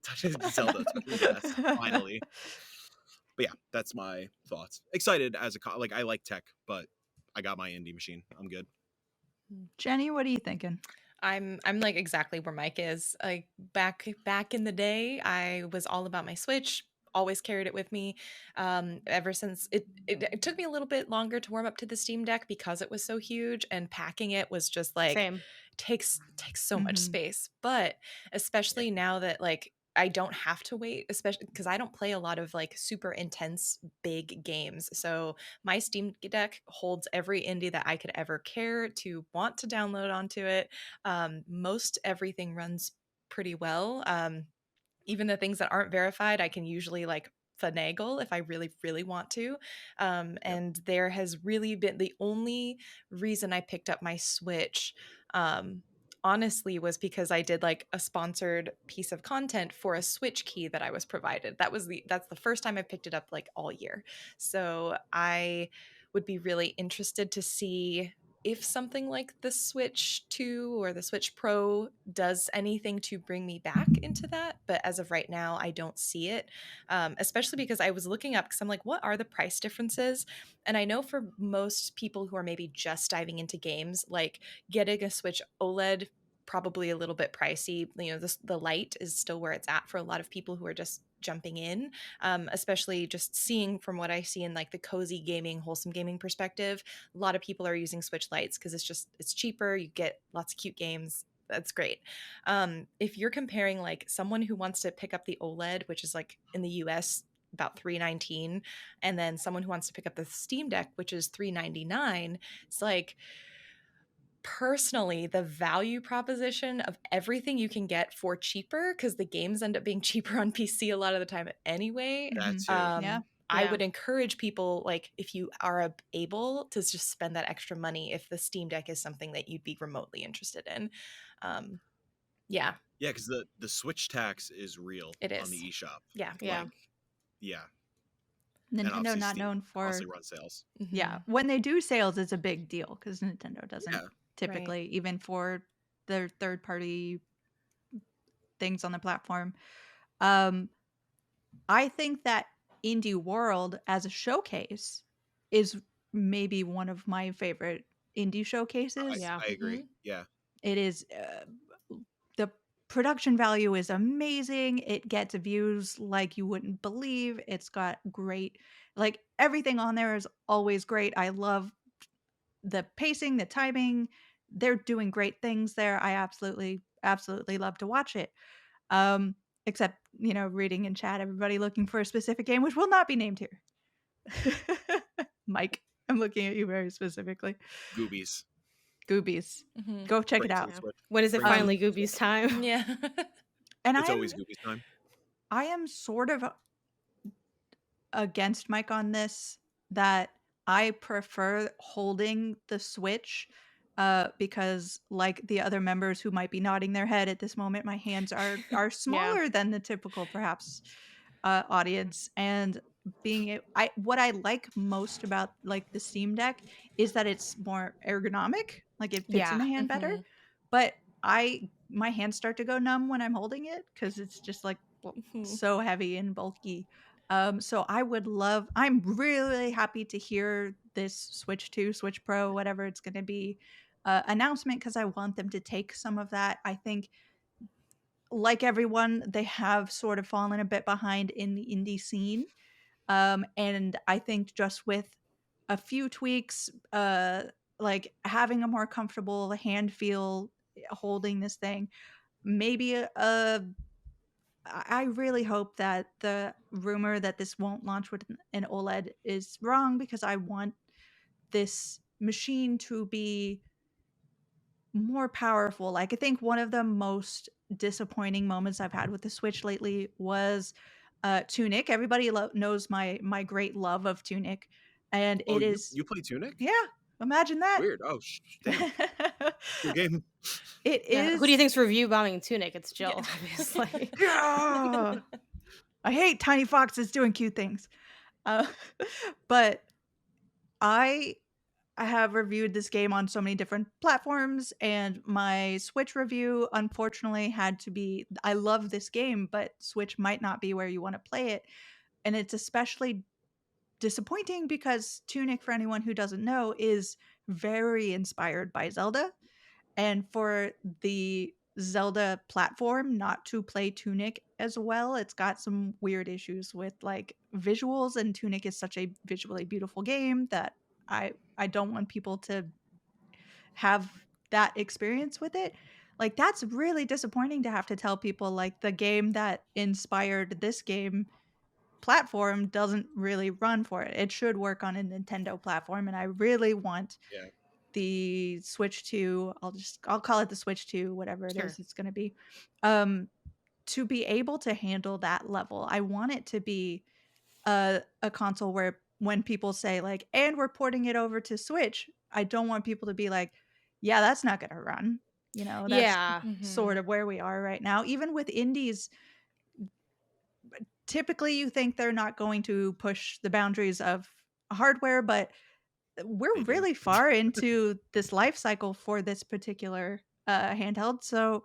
A: touching Zelda, touching grass, finally. But yeah, that's my thoughts. Excited as like I like tech, but I got my indie machine. I'm good.
B: Jenny, what are you thinking?
D: I'm like exactly where Mike is. Like back in the day, I was all about my Switch. Always carried it with me. Ever since it took me a little bit longer to warm up to the Steam Deck because it was so huge, and packing it was just like takes so much space. But especially now that like I don't have to wait, especially because I don't play a lot of like super intense big games. So my Steam Deck holds every indie that I could ever care to want to download onto it. Most everything runs pretty well. Even the things that aren't verified, I can usually like finagle if I really, really want to. And there has really been the only reason I picked up my Switch. Honestly, was because I did like a sponsored piece of content for a Switch key that I was provided. That's the first time I picked it up like all year. So I would be really interested to see if something like the Switch 2 or the Switch Pro does anything to bring me back into that. But as of right now, I don't see it, especially because I was looking up because I'm like, what are the price differences? And I know for most people who are maybe just diving into games, like getting a Switch OLED, probably a little bit pricey. You know, the light is still where it's at for a lot of people who are just jumping in, especially just seeing from what I see in like the cozy gaming, wholesome gaming perspective. A lot of people are using Switch Lights because it's cheaper. You get lots of cute games. That's great. If you're comparing like someone who wants to pick up the OLED, which is like in the US about $319, and then someone who wants to pick up the Steam Deck, which is $399, it's like, personally, the value proposition of everything you can get for cheaper, because the games end up being cheaper on PC a lot of the time anyway.
A: That's
D: I would encourage people, like, if you are able to just spend that extra money if the Steam Deck is something that you'd be remotely interested in. Yeah,
A: because the Switch tax is real.
D: It is
A: on the eShop.
D: Yeah.
A: Yeah. and
B: Nintendo
A: obviously
B: not
A: Steam
B: known for
A: constantly runs sales.
B: yeah. When they do sales, it's a big deal because Nintendo doesn't
A: Yeah.
B: typically, even for their third party things on the platform. I think that Indie World as a showcase is maybe one of my favorite indie showcases.
C: Yeah.
A: I agree. Yeah.
B: It is the production value is amazing. It gets views like you wouldn't believe. It's got great, like everything on there is always great. I love the pacing, the timing. They're doing great things there. I absolutely love to watch it. Um, except, reading in chat, everybody looking for a specific game, which will not be named here. Mike, I'm looking at you very specifically.
A: Goobies.
B: Goobies. Go check
A: Bring
B: it
A: to
B: out.
A: the Switch.
C: When is it
A: Bring to the
C: finally
A: Switch.
C: Gooby's time?
D: Yeah.
B: And
A: It's always Goobies time.
B: I am sort of against Mike on this, that I prefer holding the Switch because, like the other members who might be nodding their head at this moment, my hands are smaller than the typical perhaps audience. And what I like most about like the Steam Deck is that it's more ergonomic, like it fits in
C: Yeah.
B: the hand better. But my hands start to go numb when I'm holding it because it's just like so heavy and bulky. So I'm really happy to hear this Switch 2, Switch Pro, whatever it's going to be, announcement, because I want them to take some of that. I think, like everyone, they have sort of fallen a bit behind in the indie scene. And I think just with a few tweaks, like having a more comfortable hand feel holding this thing, maybe I really hope that the rumor that this won't launch with an OLED is wrong, because I want this machine to be more powerful. Like, I think one of the most disappointing moments I've had with the Switch lately was Tunic. Everybody knows my great love of Tunic, and
A: Oh,
B: it is
A: you play Tunic?
B: yeah. Imagine that.
A: Weird. Oh, damn. Cool game.
B: It
C: Yeah.
B: is.
C: Who do you think's review bombing Tunic? It's Jill, obviously.
B: Yeah. I hate tiny foxes doing cute things. But I have reviewed this game on so many different platforms, and my Switch review unfortunately had to be, I love this game, but Switch might not be where you want to play it. And it's especially disappointing because Tunic, for anyone who doesn't know, is very inspired by Zelda. And for the Zelda platform not to play Tunic as well, it's got some weird issues with like visuals, and Tunic is such a visually beautiful game that I don't want people to have that experience with it. Like, that's really disappointing to have to tell people, like, the game that inspired this game platform doesn't really run for it. It should work on a Nintendo platform, and I really want
A: Yeah.
B: the Switch 2, I'll call it the Switch 2, whatever it
C: Sure.
B: is it's going to be, to be able to handle that level. I want it to be a console where when people say like, and we're porting it over to Switch, I don't want people to be like, yeah, that's not going to run. That's
C: Yeah.
B: sort of where we are right now. Even with indies, typically you think they're not going to push the boundaries of hardware, but we're
A: They do.
B: really far into this life cycle for this particular handheld. So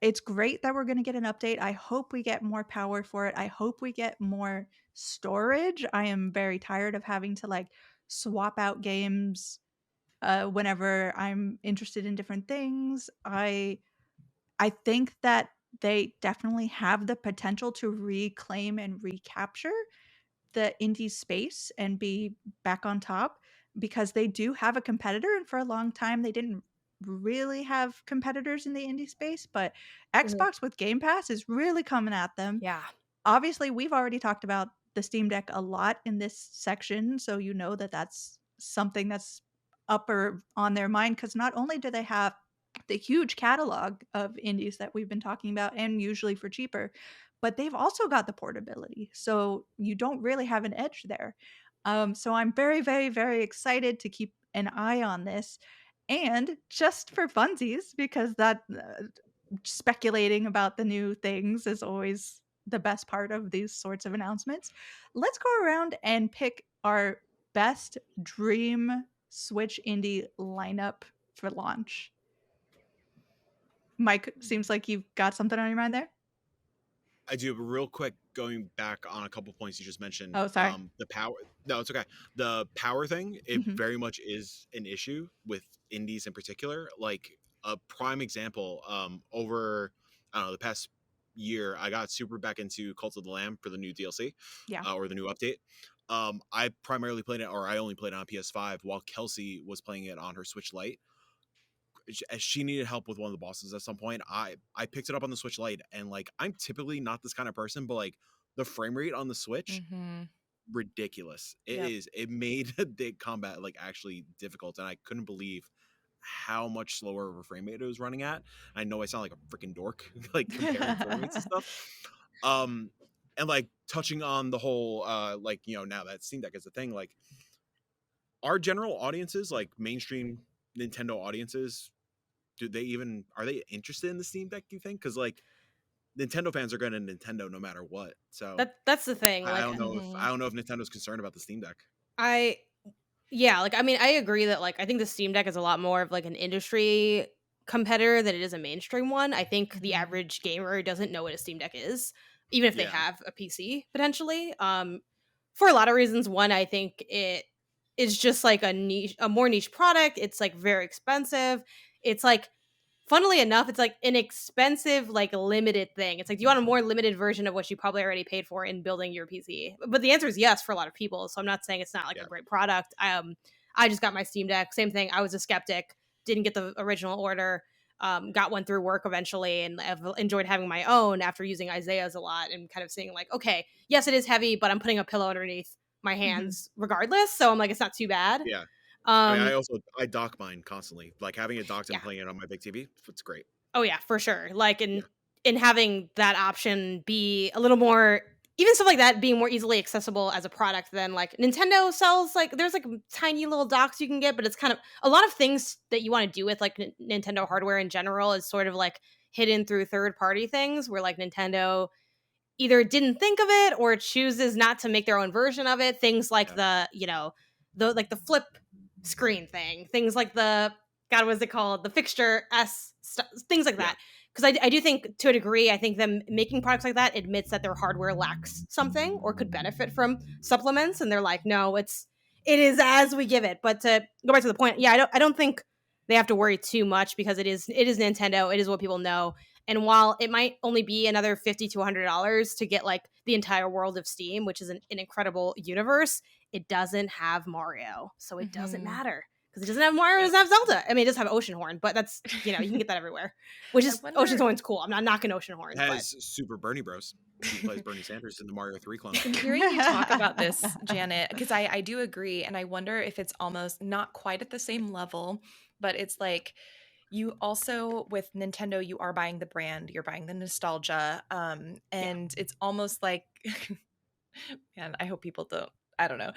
B: it's great that we're going to get an update. I hope we get more power for it. I hope we get more storage. I am very tired of having to like swap out games whenever I'm interested in different things. I think that they definitely have the potential to reclaim and recapture the indie space and be back on top, because they do have a competitor, and for a long time they didn't really have competitors in the indie space, but Xbox with Game Pass is really coming at them.
C: Yeah.
B: Obviously, we've already talked about the Steam Deck a lot in this section, so you know that that's something that's upper on their mind, because not only do they have the huge catalog of indies that we've been talking about, and usually for cheaper, but they've also got the portability, so you don't really have an edge there. So I'm very, very, very excited to keep an eye on this, and just for funsies, because that speculating about the new things is always the best part of these sorts of announcements. Let's go around and pick our best dream Switch indie lineup for launch. Mike, seems like you've got something on your mind there.
A: I do, but real quick, going back on a couple points you just mentioned.
B: Oh, sorry.
A: The power. No, it's okay. The power thing, it
B: Mhm.
A: very much is an issue with indies in particular. Like a prime example, over I don't know the past year, I got super back into Cult of the Lamb for the new DLC,
B: Yeah.
A: or the new update. I primarily played it, or I only played it on PS5, while Kelsey was playing it on her Switch Lite. As she needed help with one of the bosses at some point, I picked it up on the Switch Lite, and like I'm typically not this kind of person, but like the frame rate on the Switch, ridiculous. It made the combat like actually difficult, and I couldn't believe how much slower of a frame rate it was running at. I know I sound like a freaking dork like comparing frame rates and stuff. And like touching on the whole like now that Steam Deck is a thing, like our general audiences, like mainstream Nintendo audiences, are they interested in the Steam Deck, do you think? Because like Nintendo fans are going to Nintendo no matter what. So
C: That's the thing.
A: I
C: Like
A: don't know if Nintendo's concerned about the Steam Deck.
C: like I mean, I agree that like I think the Steam Deck is a lot more of like an industry competitor than it is a mainstream one. I think the average gamer doesn't know what a Steam Deck is, even if they have a PC potentially. For a lot of reasons. One, I think it is just like a more niche product. It's like very expensive. It's like funnily enough, it's like an expensive, like limited thing. It's like, do you want a more limited version of what you probably already paid for in building your PC? But the answer is yes for a lot of people. So I'm not saying it's not like a great product. I just got my Steam Deck. Same thing. I was a skeptic. Didn't get the original order. Got one through work eventually, and I've enjoyed having my own after using Isaiah's a lot and kind of seeing like, okay, yes, it is heavy, but I'm putting a pillow underneath my hands regardless. So I'm like, it's not too bad.
A: Yeah. I mean, I dock mine constantly. Like having it docked and playing it on my big TV, it's great.
C: Oh yeah, for sure. Like in having that option be a little more, even stuff like that being more easily accessible as a product than like Nintendo sells. Like there's like tiny little docks you can get, but it's kind of a lot of things that you want to do with like Nintendo hardware in general is sort of like hidden through third party things where like Nintendo either didn't think of it or chooses not to make their own version of it. Things like the like the flip screen thing, things like the God, what's it called? The fixture things like that. Because I do think to a degree, I think them making products like that admits that their hardware lacks something or could benefit from supplements, and they're like, no, it is as we give it. But to go back to the point, I don't think they have to worry too much because it is Nintendo. It is what people know. And while it might only be another $50 to $100 to get like the entire world of Steam, which is an incredible universe, it doesn't have Mario, so it doesn't matter because it doesn't have Mario, it doesn't have Zelda. I mean, it does have Oceanhorn, but that's you can get that everywhere. Which is Oceanhorn's cool. I'm not knocking Oceanhorn.
A: It has Super Bernie Bros. He plays Bernie Sanders in the Mario 3 clone.
D: Hearing you talk about this, Janet, because I do agree, and I wonder if it's almost not quite at the same level, but it's like you also with Nintendo, you are buying the brand, you're buying the nostalgia, and it's almost like, and I hope people don't. I don't know.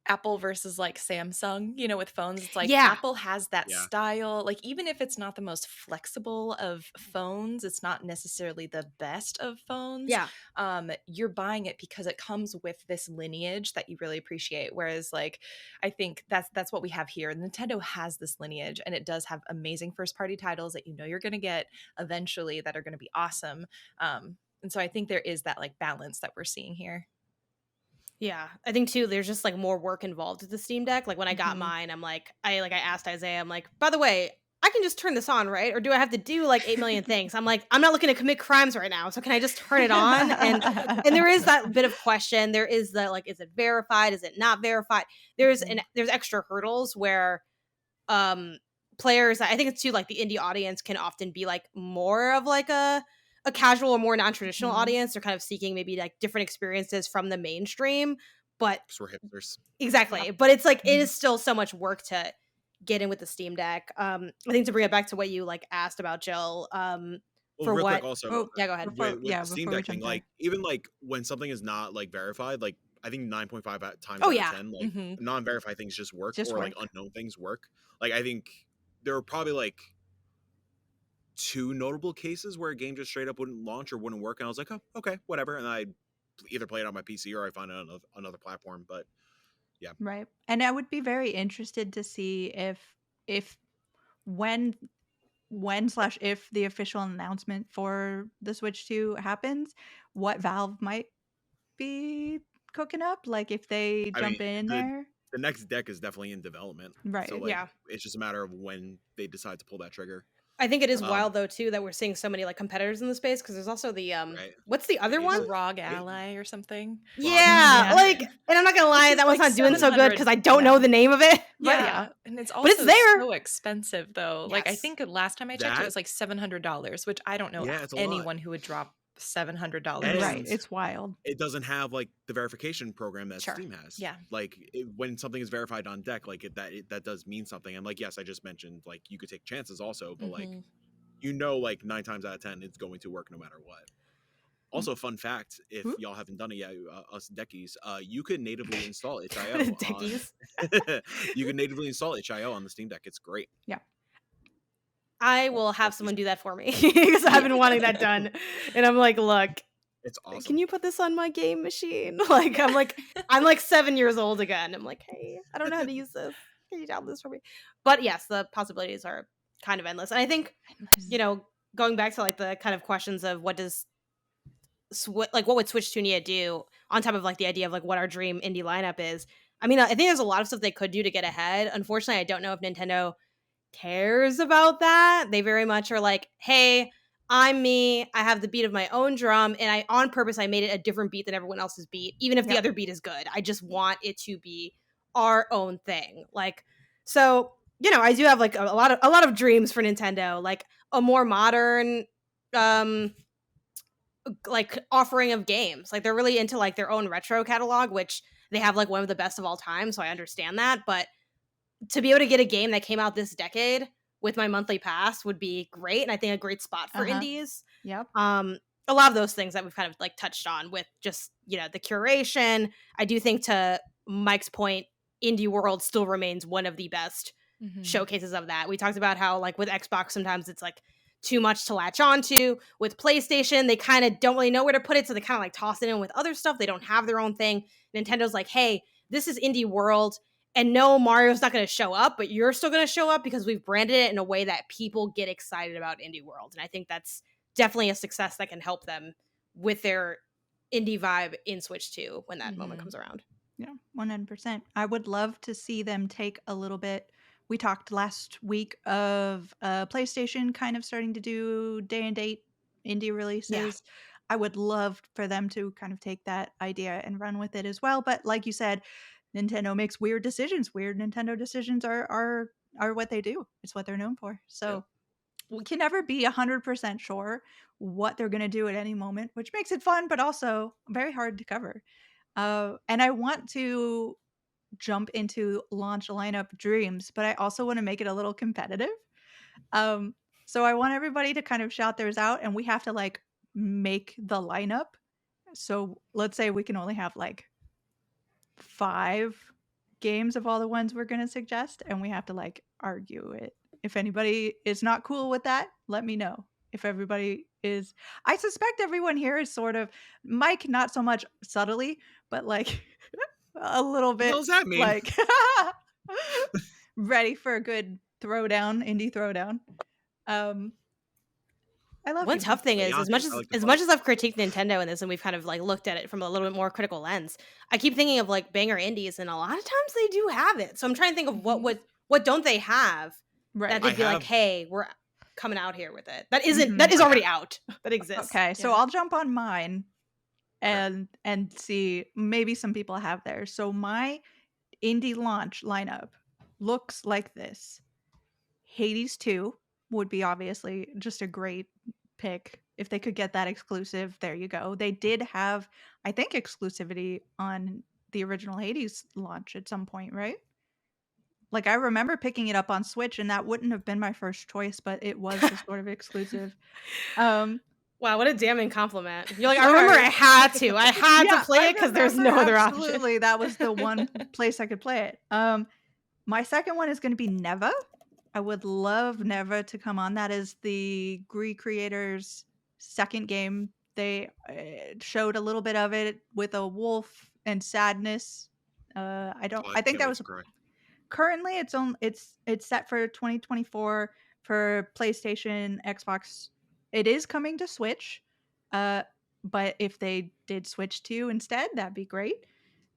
D: Apple versus like Samsung, with phones. It's like Apple has that style. Like even if it's not the most flexible of phones, it's not necessarily the best of phones.
C: Yeah.
D: You're buying it because it comes with this lineage that you really appreciate. Whereas like I think that's what we have here. Nintendo has this lineage and it does have amazing first party titles that you're gonna get eventually that are gonna be awesome. And so I think there is that like balance that we're seeing here.
C: Yeah, I think too there's just like more work involved with the Steam Deck. Like when I got mine, I'm like I asked Isaiah, I'm like, by the way, I can just turn this on, right? Or do I have to do like 8 million things? I'm like, I'm not looking to commit crimes right now, so can I just turn it on? And there is that bit of question. There is the like, is it verified? Is it not verified? There's extra hurdles where players, I think it's too like the indie audience can often be like more of like a casual or more non-traditional audience. They're kind of seeking maybe like different experiences from the mainstream, but
A: we're hipsters.
C: Exactly. But it's like it is still so much work to get in with the Steam Deck. I think to bring it back to what you like asked about, Jill, for
A: real
C: what
A: quick also,
C: go ahead.
A: With the Steam Deck thing, like even like when something is not like verified, like I think 9.5 times out of 10, like non-verified things just work, like unknown things work. Like I think there are probably like two notable cases where a game just straight up wouldn't launch or wouldn't work, and I was like, oh, okay, whatever, and I either play it on my PC or I find it on another platform. But yeah,
B: Right. And I would be very interested to see if when slash if the official announcement for the Switch 2 happens, what Valve might be cooking up. Like if they
A: I
B: jump
A: mean,
B: in there.
A: the next deck is definitely in development,
B: Right.
A: so like
C: Yeah.
A: it's just a matter of when they decide to pull that trigger.
C: I think it is
A: Um,
C: wild though too that we're seeing so many like competitors in the space because there's also the
A: Right.
C: what's the other
A: Ace.
C: one?
D: The ROG Ally or something.
C: Yeah,
B: Yeah.
C: like, and I'm not gonna lie,
D: Which is
C: that one's
D: like
C: not doing so good because I don't
D: $700.
C: know the name of it. But
D: Yeah, and it's
C: But
D: also
C: it's there.
D: so expensive though. Like I
C: Yes.
D: think last time I checked, it
A: That-
D: was like $700, which I don't know
A: Yeah, it's a lot.
D: anyone who would drop $700.
A: And-
B: Right. It's wild.
A: It doesn't have like the verification program that
C: Sure.
A: Steam has.
D: Yeah.
A: Like when something is verified on deck, like that does mean something. And like, yes, I just mentioned like you could take chances also, but like
D: Mhm.
A: like 9 times out of 10 it's going to work no matter what. Also, fun fact, if
B: Whoop.
A: y'all haven't done it yet, us deckies, you could natively install itch.io.
C: Dickies.
A: You can natively install itch.io on the Steam Deck. It's great.
C: I will have someone do that for me because I've been wanting that done, and I'm like, look,
A: It's awesome.
C: can you put this on my game machine? Like, I'm like 7 years old again. I'm like, hey, I don't know how to use this. Can you download this for me? But yes, the possibilities are kind of endless, and I think going back to like the kind of questions of what does what would Switch 2 need to do on top of like the idea of like what our dream indie lineup is. I mean, I think there's a lot of stuff they could do to get ahead. Unfortunately, I don't know if Nintendo cares about that. They very much are like, hey, I'm me. I have the beat of my own drum, and I on purpose I made it a different beat than everyone else's beat, even if the other beat is good. I just want it to be our own thing. Like, so I do have like a lot of dreams for Nintendo, like a more modern like offering of games. Like they're really into like their own retro catalog, which they have like one of the best of all time, so I understand that. But to be able to get a game that came out this decade with my monthly pass would be great, and I think a great spot for indies.
B: Yep.
C: A lot of those things that we've kind of like touched on with just the curation. I do think, to Mike's point, Indie World still remains one of the best showcases of that. We talked about how like with Xbox sometimes it's like too much to latch onto. With PlayStation, they kind of don't really know where to put it, so they kind of like toss it in with other stuff. They don't have their own thing. Nintendo's like, hey, this is Indie World. And no, Mario's not going to show up, but you're still going to show up because we've branded it in a way that people get excited about Indie World. And I think that's definitely a success that can help them with their indie vibe in Switch 2 when that moment comes around.
B: Yeah, 100%. I would love to see them take a little bit. We talked last week of PlayStation kind of starting to do day and date indie releases.
C: Yeah.
B: I would love for them to kind of take that idea and run with it as well. But like you said, Nintendo makes weird decisions. Weird Nintendo decisions are what they do. It's what they're known for. So we can never be 100% sure what they're going to do at any moment, which makes it fun, but also very hard to cover. And I want to jump into launch lineup dreams, but I also want to make it a little competitive. So I want everybody to kind of shout theirs out, and we have to like make the lineup. So let's say we can only have like 5 games of all the ones we're going to suggest, and we have to like argue it. If anybody is not cool with that, let me know. If everybody is, I suspect everyone here is sort of, Mike, not so much subtly, but like a little bit
A: What does that mean?
B: like ready for a good throwdown, indie throwdown. I love
C: One
B: you.
C: tough thing is,
A: Yeah,
C: as much
A: I like the
C: as
A: fun.
C: much as I've critiqued Nintendo in this, and we've kind of like looked at it from a little bit more critical lens, I keep thinking of like banger indies, and a lot of times they do have it. So I'm trying to think of what don't they have
B: Right.
C: that they'd
A: I
C: be like,
A: have-
C: hey, we're coming out here with it. That is already out. That exists.
B: Okay, so
D: Yeah.
B: I'll jump on mine and see, maybe some people have theirs. So my indie launch lineup looks like this. Hades 2 would be obviously just a great pick. If they could get that exclusive, there you go. They did have, I think, exclusivity on the original Hades launch at some point, right? Like, I remember picking it up on Switch, and that wouldn't have been my first choice, but it was a sort of exclusive.
C: Wow, what a damning compliment. You're like, I
B: Sorry.
C: remember I had to
B: Yeah,
C: play
B: I
C: it because there's no
B: remember
C: other option.
B: Absolutely, that was the one place I could play it. My second one is going to be Neva. I would love Never to come on. That is the Greek creators' second game. They showed a little bit of it with a wolf and sadness. I don't.
A: Oh, I
B: I think
A: can't
B: that
A: wait
B: was
A: to cry.
B: currently it's set for 2024 for PlayStation, Xbox. It is coming to Switch. But if they did Switch 2 instead, that'd be great.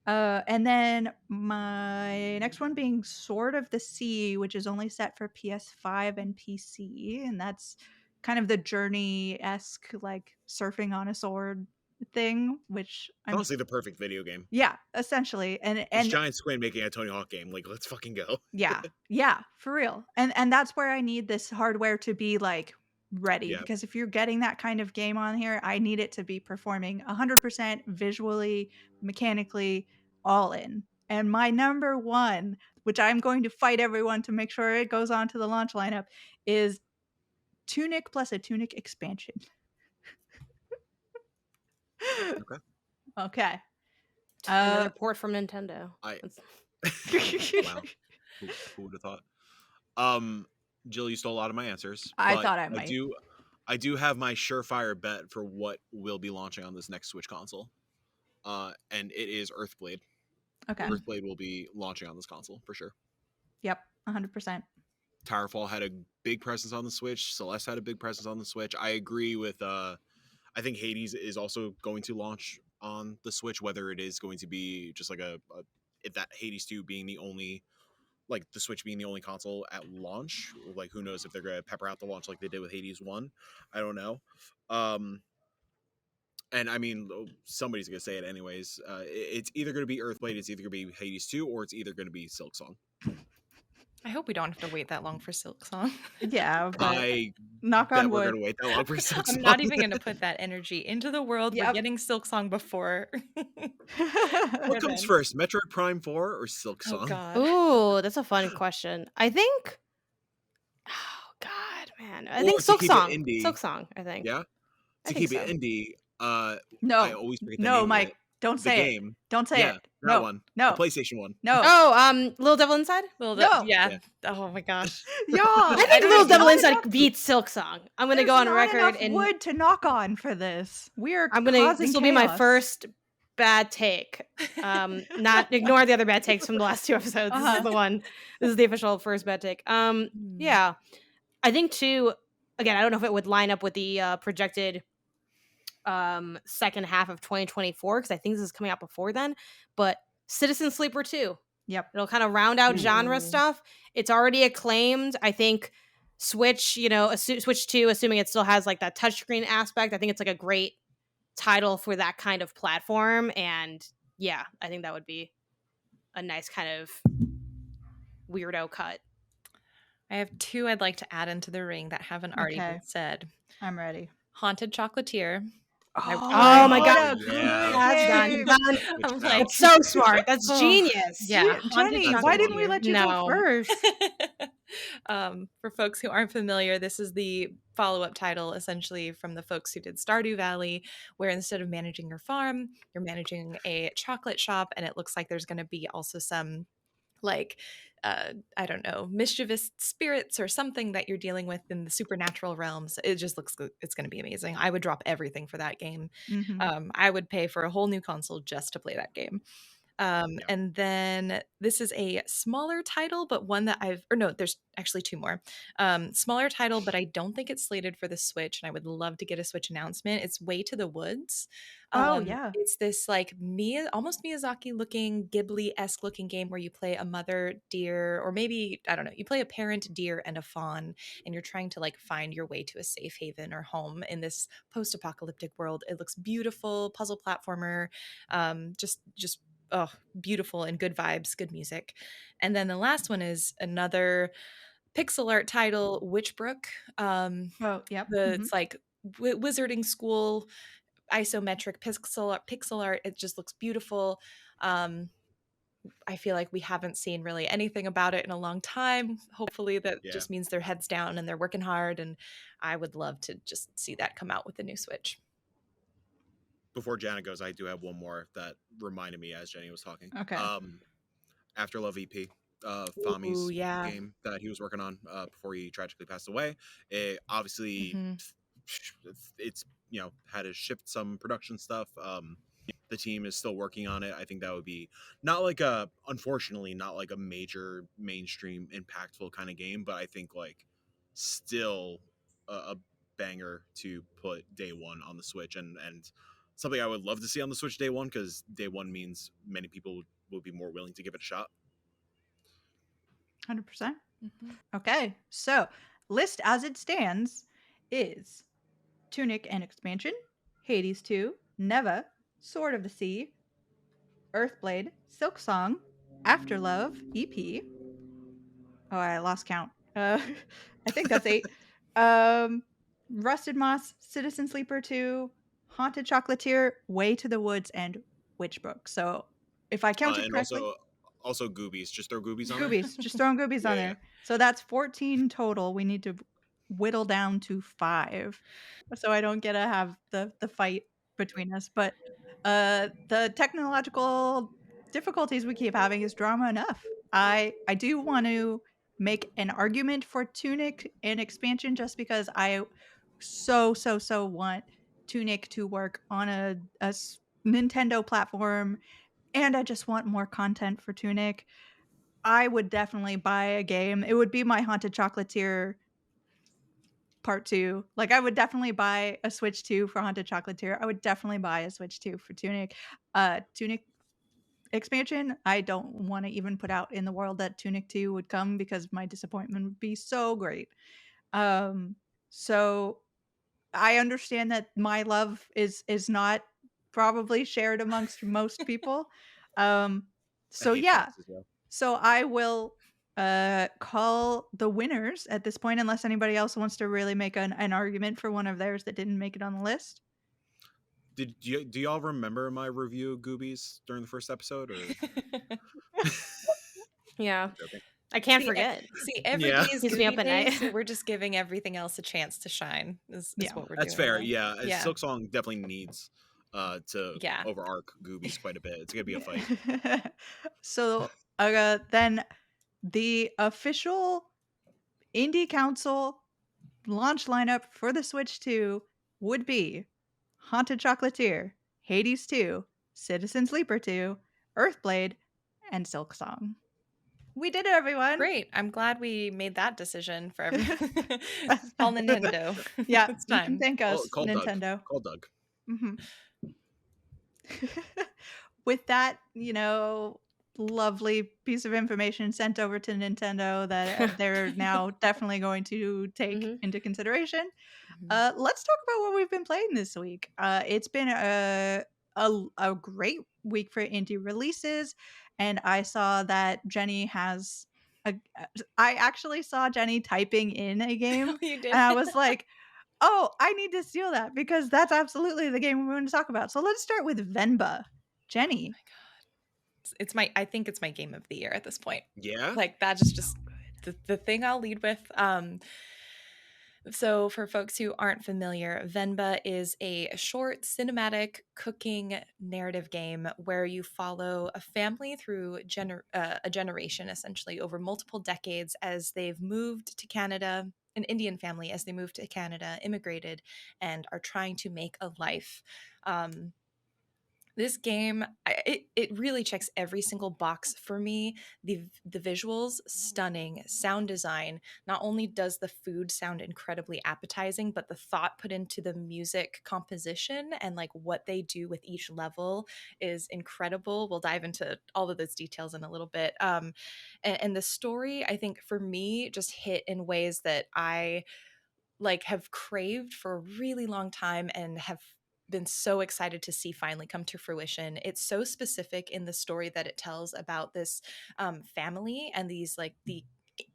B: And then my next one being Sword of the Sea, which is only set for PS5 and PC, and that's kind of the Journey-esque like surfing on a sword thing, which I'm
A: Honestly, the perfect video game.
B: yeah, essentially.
A: It's
B: And
A: Giant Squid making a Tony Hawk game. Like, let's fucking go.
B: yeah, for real. And that's where I need this hardware to be like ready,
A: Yeah.
B: because if you're getting that kind of game on here, I need it to be performing 100% visually, mechanically, all in. And my number one, which I'm going to fight everyone to make sure it goes on to the launch lineup, is Tunic plus a Tunic expansion.
A: Okay.
B: Okay.
C: Another port from Nintendo.
A: Wow. Who would have thought? Jill, you stole a lot of my answers.
B: I
A: but
B: thought I might.
A: I do have my surefire bet for what will be launching on this next Switch console. And it is Earthblade.
B: Okay.
A: Earthblade will be launching on this console for sure.
B: Yep, 100%.
A: Towerfall had a big presence on the Switch. Celeste had a big presence on the Switch. I agree with I think Hades is also going to launch on the Switch, whether it is going to be just like if that Hades 2 being the only, like the Switch being the only console at launch. Like, who knows if they're gonna pepper out the launch like they did with Hades 1. I don't know. And I mean, somebody's gonna say it anyways. It's either gonna be Earthblade, it's either gonna be Hades 2, or it's either gonna be Silksong.
D: I hope we don't have to wait that long for Silksong.
B: Yeah, but
A: I
B: knock on
A: bet we're
B: wood.
A: gonna wait that long for Silksong.
D: I'm not even going to put that energy into the world.
B: Yep.
D: We're getting Silksong before.
A: What comes first, Metroid Prime 4 or Silksong?
D: Oh, God.
C: Ooh, that's a fun question. I think. Oh God, man! I think
A: to keep it
C: Silksong.
A: indie.
C: Silksong. I think.
A: Yeah.
C: I
A: To
C: think
A: keep it
C: so.
A: indie,
B: No,
A: I always forget the
B: no,
A: name of
B: Mike,
A: it.
B: don't
A: The
B: say it.
A: game.
B: Don't say
A: Yeah,
B: it.
A: that
B: No,
A: one.
B: no,
A: The PlayStation one.
B: no.
C: Oh, Little Devil Inside.
D: Well,
B: No.
D: yeah. Oh my gosh.
B: Y'all,
C: I think
B: there's
C: Little Devil
B: not
C: Inside
B: enough-
C: beats Silksong. I'm gonna
B: there's
C: go on
B: not
C: record
B: enough
C: and
B: wood to knock on for this. We're
C: I'm gonna.
B: causing
C: This will be my
B: chaos.
C: first bad take. Not ignore the other bad takes from the last two episodes. This is the one. This is the official first bad take. Yeah, I think too. Again, I don't know if it would line up with the projected second half of 2024 because I think this is coming out before then. But Citizen Sleeper 2.
B: Yep.
C: It'll kind of round out genre
D: Ooh.
C: stuff. It's already acclaimed. I think Switch, Switch 2, assuming it still has like that touchscreen aspect, I think it's like a great title for that kind of platform. And yeah, I think that would be a nice kind of weirdo cut.
D: I have two I'd like to add into the ring that haven't already
B: Okay.
D: been said.
B: I'm ready.
D: Haunted Chocolatier.
C: Oh my God.
A: Yeah.
B: Good game.
D: I'm like,
C: That's so smart. That's genius.
D: yeah.
B: Jenny,
A: Haunted
B: why didn't we
A: Chocolatier.
B: let you
C: No.
B: go first?
D: For folks who aren't familiar, this is the follow-up title essentially from the folks who did Stardew Valley, where instead of managing your farm, you're managing a chocolate shop, and it looks like there's going to be also some like I don't know, mischievous spirits or something that you're dealing with in the supernatural realms. It just looks good. It's going to be amazing. I would drop everything for that game. I would pay for a whole new console just to play that game. And then this is a smaller title, but one that there's actually two more. Smaller title, but I don't think it's slated for the Switch, and I would love to get a Switch announcement. It's Way to the Woods.
B: Yeah.
D: It's this like almost Miyazaki looking, Ghibli-esque looking game where you play a mother deer, or maybe, I don't know, you play a parent deer and a fawn, and you're trying to like find your way to a safe haven or home in this post-apocalyptic world. It looks beautiful, puzzle platformer, just beautiful and good vibes, good music. And then the last one is another pixel art title, Witchbrook.
B: Yep.
D: It's like wizarding school, isometric pixel art. It just looks beautiful. I feel like we haven't seen really anything about it in a long time. Hopefully that just means their heads down and they're working hard, and I would love to just see that come out with the new Switch.
A: Before Janet goes, I do have one more that reminded me as Jenny was talking.
B: Okay.
A: Afterlove EP. Fami's
D: Ooh, yeah.
A: game that he was working on before he tragically passed away. It obviously it's had to shift some production stuff. The team is still working on it. I think that would be unfortunately not like a major mainstream impactful kind of game, but I think like still a banger to put day one on the Switch, and something I would love to see on the Switch day one, because day one means many people would be more willing to give it a shot.
B: 100%. Okay, so list as it stands is Tunic and Expansion, Hades 2, Neva, Sword of the Sea, Earthblade, Silk Song, Afterlove, EP. Oh, I lost count. I think that's 8. Rusted Moss, Citizen Sleeper 2, Haunted Chocolatier, Way to the Woods, and Witchbook. So if I counted
A: And
B: correctly,
A: also Goobies. Just throw Goobies on there.
B: Goobies, just throwing Goobies on
A: Yeah.
B: there. So that's 14 total. We need to whittle down to 5, so I don't get to have the fight between us. But the technological difficulties we keep having is drama enough. I do want to make an argument for Tunic and Expansion, just because I so want Tunic to work on a Nintendo platform, and I just want more content for Tunic. I would definitely buy a game. It would be my Haunted Chocolatier Part 2. Like, I would definitely buy a Switch 2 for Haunted Chocolatier. I would definitely buy a Switch 2 for Tunic. Tunic Expansion, I don't want to even put out in the world that Tunic 2 would come, because my disappointment would be so great. So I understand that my love is not probably shared amongst most people. So yeah. So I will call the winners at this point, unless anybody else wants to really make an argument for one of theirs that didn't make it on the list.
A: Do y'all remember my review of Goobies during the first episode? Or
C: Yeah.
A: joking?
C: I can't forget.
D: See, every
A: Yeah.
D: day is
C: Keeps me
D: Gooby
C: up at
D: Day,
C: night.
D: so we're just giving everything else a chance to shine. Is
B: Yeah.
D: what we're
A: That's
D: doing.
A: fair.
D: now.
A: Yeah.
D: Yeah.
A: Silk Song definitely needs to
D: Yeah.
A: overarch Goobies quite a bit. It's gonna be a fight.
B: So then the official Indie Council launch lineup for the Switch 2 would be Haunted Chocolatier, Hades 2, Citizen Sleeper 2, Earthblade, and Silk Song. We did it, everyone.
D: Great. I'm glad we made that decision for everyone. Call Nintendo.
B: Yeah,
D: It's
B: you can
D: time.
B: thank us,
A: Call
B: Nintendo.
A: Doug. Call Doug.
B: With that, lovely piece of information sent over to Nintendo that they're now definitely going to take into consideration. Let's talk about what we've been playing this week. It's been a great week for indie releases, and I saw that Jenny has I actually saw Jenny typing in a game.
D: Oh, you did?
B: And I was like, oh, I need to steal that, because that's absolutely the game we want to talk about. So let's start with Venba. Jenny.
D: Oh my God. I think it's my game of the year at this point.
A: Yeah.
D: Like that is just the thing I'll lead with. So for folks who aren't familiar, Venba is a short cinematic cooking narrative game where you follow a family through a generation, essentially over multiple decades, as they've moved to Canada, an Indian family as they moved to Canada, immigrated, and are trying to make a life. This game, it really checks every single box for me. The visuals, stunning. Sound design. Not only does the food sound incredibly appetizing, but the thought put into the music composition and like what they do with each level is incredible. We'll dive into all of those details in a little bit. And the story, I think for me, just hit in ways that I like have craved for a really long time and have been so excited to see finally come to fruition. It's so specific in the story that it tells about this family and these like the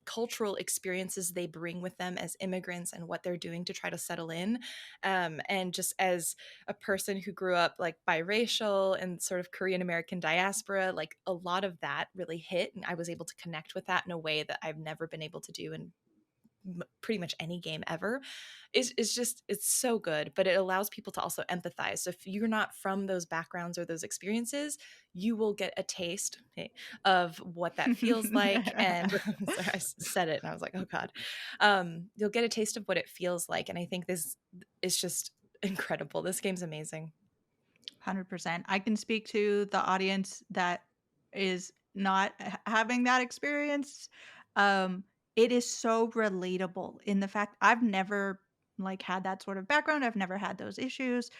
D: cultural experiences they bring with them as immigrants and what they're doing to try to settle in. And just as a person who grew up like biracial and sort of Korean American diaspora, like a lot of that really hit, and I was able to connect with that in a way that I've never been able to do in pretty much any game ever, is just, it's so good. But it allows people to also empathize. So if you're not from those backgrounds or those experiences, you will get a taste of what that feels like. And sorry, I said it and I was like, oh God. You'll get a taste of what it feels like. And I think this is just incredible. This game's amazing.
B: 100%. I can speak to the audience that is not having that experience. Um, it is so relatable in the fact I've never like had that sort of background. I've never had those issues,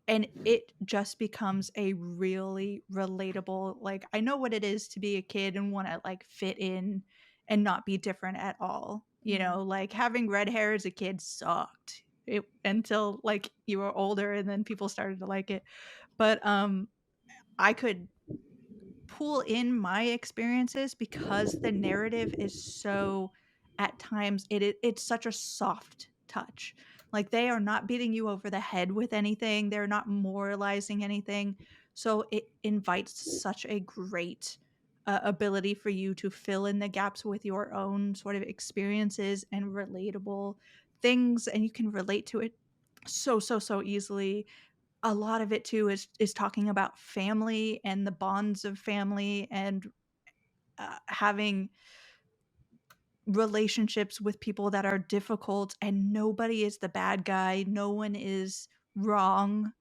B: and it just becomes a really relatable, like, I know what it is to be a kid and want to like fit in and not be different at all. You know, like having red hair as a kid sucked. It until like you were older and then people started to like it. But I could pull in my experiences because the narrative is so, at times it's such a soft touch. Like they are not beating you over the head with anything. They're not moralizing anything. So it invites such a great ability for you to fill in the gaps with your own sort of experiences and relatable things, and you can relate to it so easily. A lot of it too is talking about family and the bonds of family, and having relationships with people that are difficult, and nobody is the bad guy, no one is wrong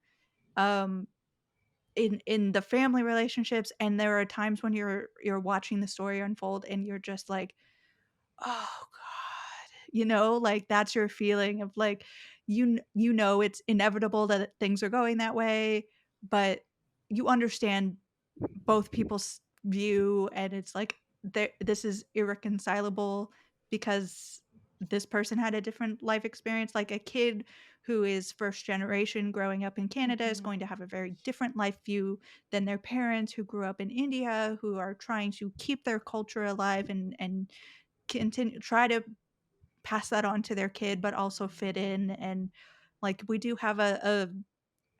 B: um in the family relationships. And there are times when you're watching the story unfold and you're just like, oh god, you know, like that's your feeling of like, you know it's inevitable that things are going that way, but you understand both people's view, and it's like this is irreconcilable because this person had a different life experience. Like a kid who is first generation growing up in Canada is going to have a very different life view than their parents who grew up in India, who are trying to keep their culture alive and continue try to pass that on to their kid but also fit in. And like we do have a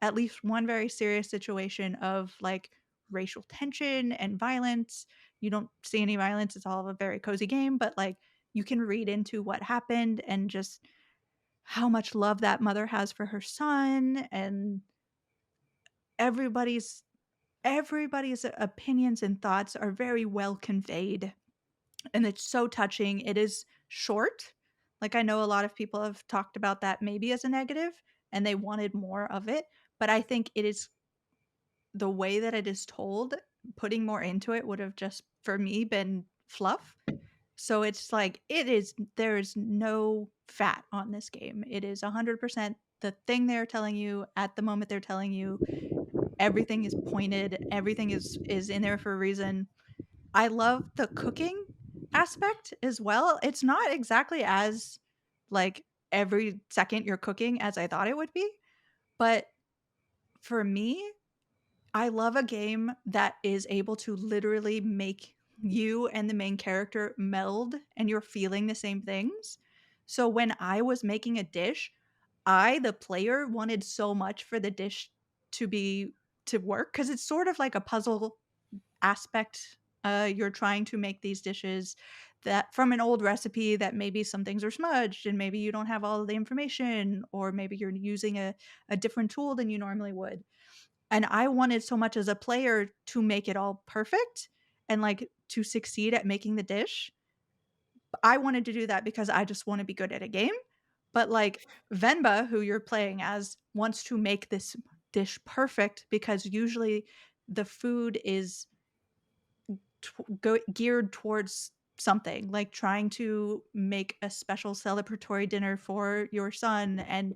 B: at least one very serious situation of like racial tension and violence. You don't see any violence, it's all a very cozy game, but like you can read into what happened and just how much love that mother has for her son. And everybody's everybody's opinions and thoughts are very well conveyed, and it's so touching. It is short. Like I know a lot of people have talked about that maybe as a negative and they wanted more of it, but I think it is the way that it is told. Putting more into it would have just for me been fluff. So it's like there is no fat on this game. It is 100% the thing they're telling you at the moment they're telling you. Everything is pointed, everything is in there for a reason. I love the cooking aspect as well. It's not exactly as like every second you're cooking as I thought it would be, but for me, I love a game that is able to literally make you and the main character meld and you're feeling the same things. So when I was making a dish, I, the player, wanted so much for the dish to work because it's sort of like a puzzle aspect. You're trying to make these dishes that from an old recipe that maybe some things are smudged and maybe you don't have all of the information, or maybe you're using a different tool than you normally would. And I wanted so much as a player to make it all perfect and like to succeed at making the dish. I wanted to do that because I just want to be good at a game. But like Venba, who you're playing as, wants to make this dish perfect because usually the food is geared towards something, like trying to make a special celebratory dinner for your son, and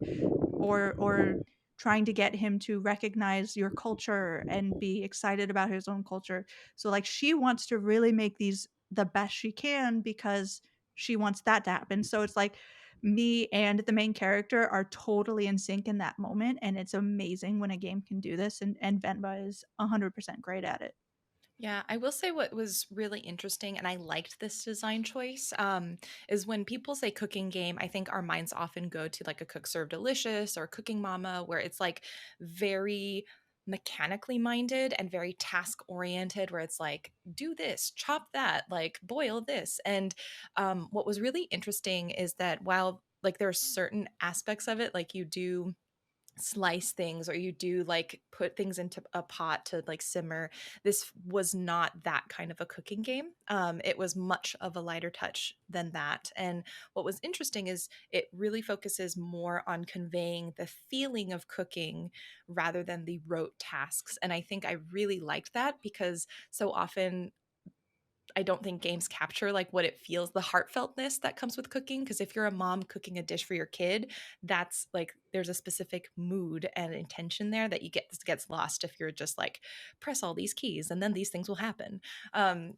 B: or trying to get him to recognize your culture and be excited about his own culture. So like she wants to really make these the best she can because she wants that to happen. So it's like me and the main character are totally in sync in that moment, and it's amazing when a game can do this, and Venba is 100% great at it.
D: Yeah, I will say what was really interesting, and I liked this design choice, is when people say cooking game, I think our minds often go to like a Cook Serve Delicious or Cooking Mama, where it's like very mechanically minded and very task oriented, where it's like, do this, chop that, like boil this. And what was really interesting is that while like there are certain aspects of it, like you do slice things or you do like put things into a pot to like simmer, this was not that kind of a cooking game. It was much of a lighter touch than that. And what was interesting is it really focuses more on conveying the feeling of cooking rather than the rote tasks. And I think I really liked that, because so often I don't think games capture like what it feels, the heartfeltness that comes with cooking. Because if you're a mom cooking a dish for your kid, that's like there's a specific mood and intention there that you gets lost if you're just like press all these keys and then these things will happen.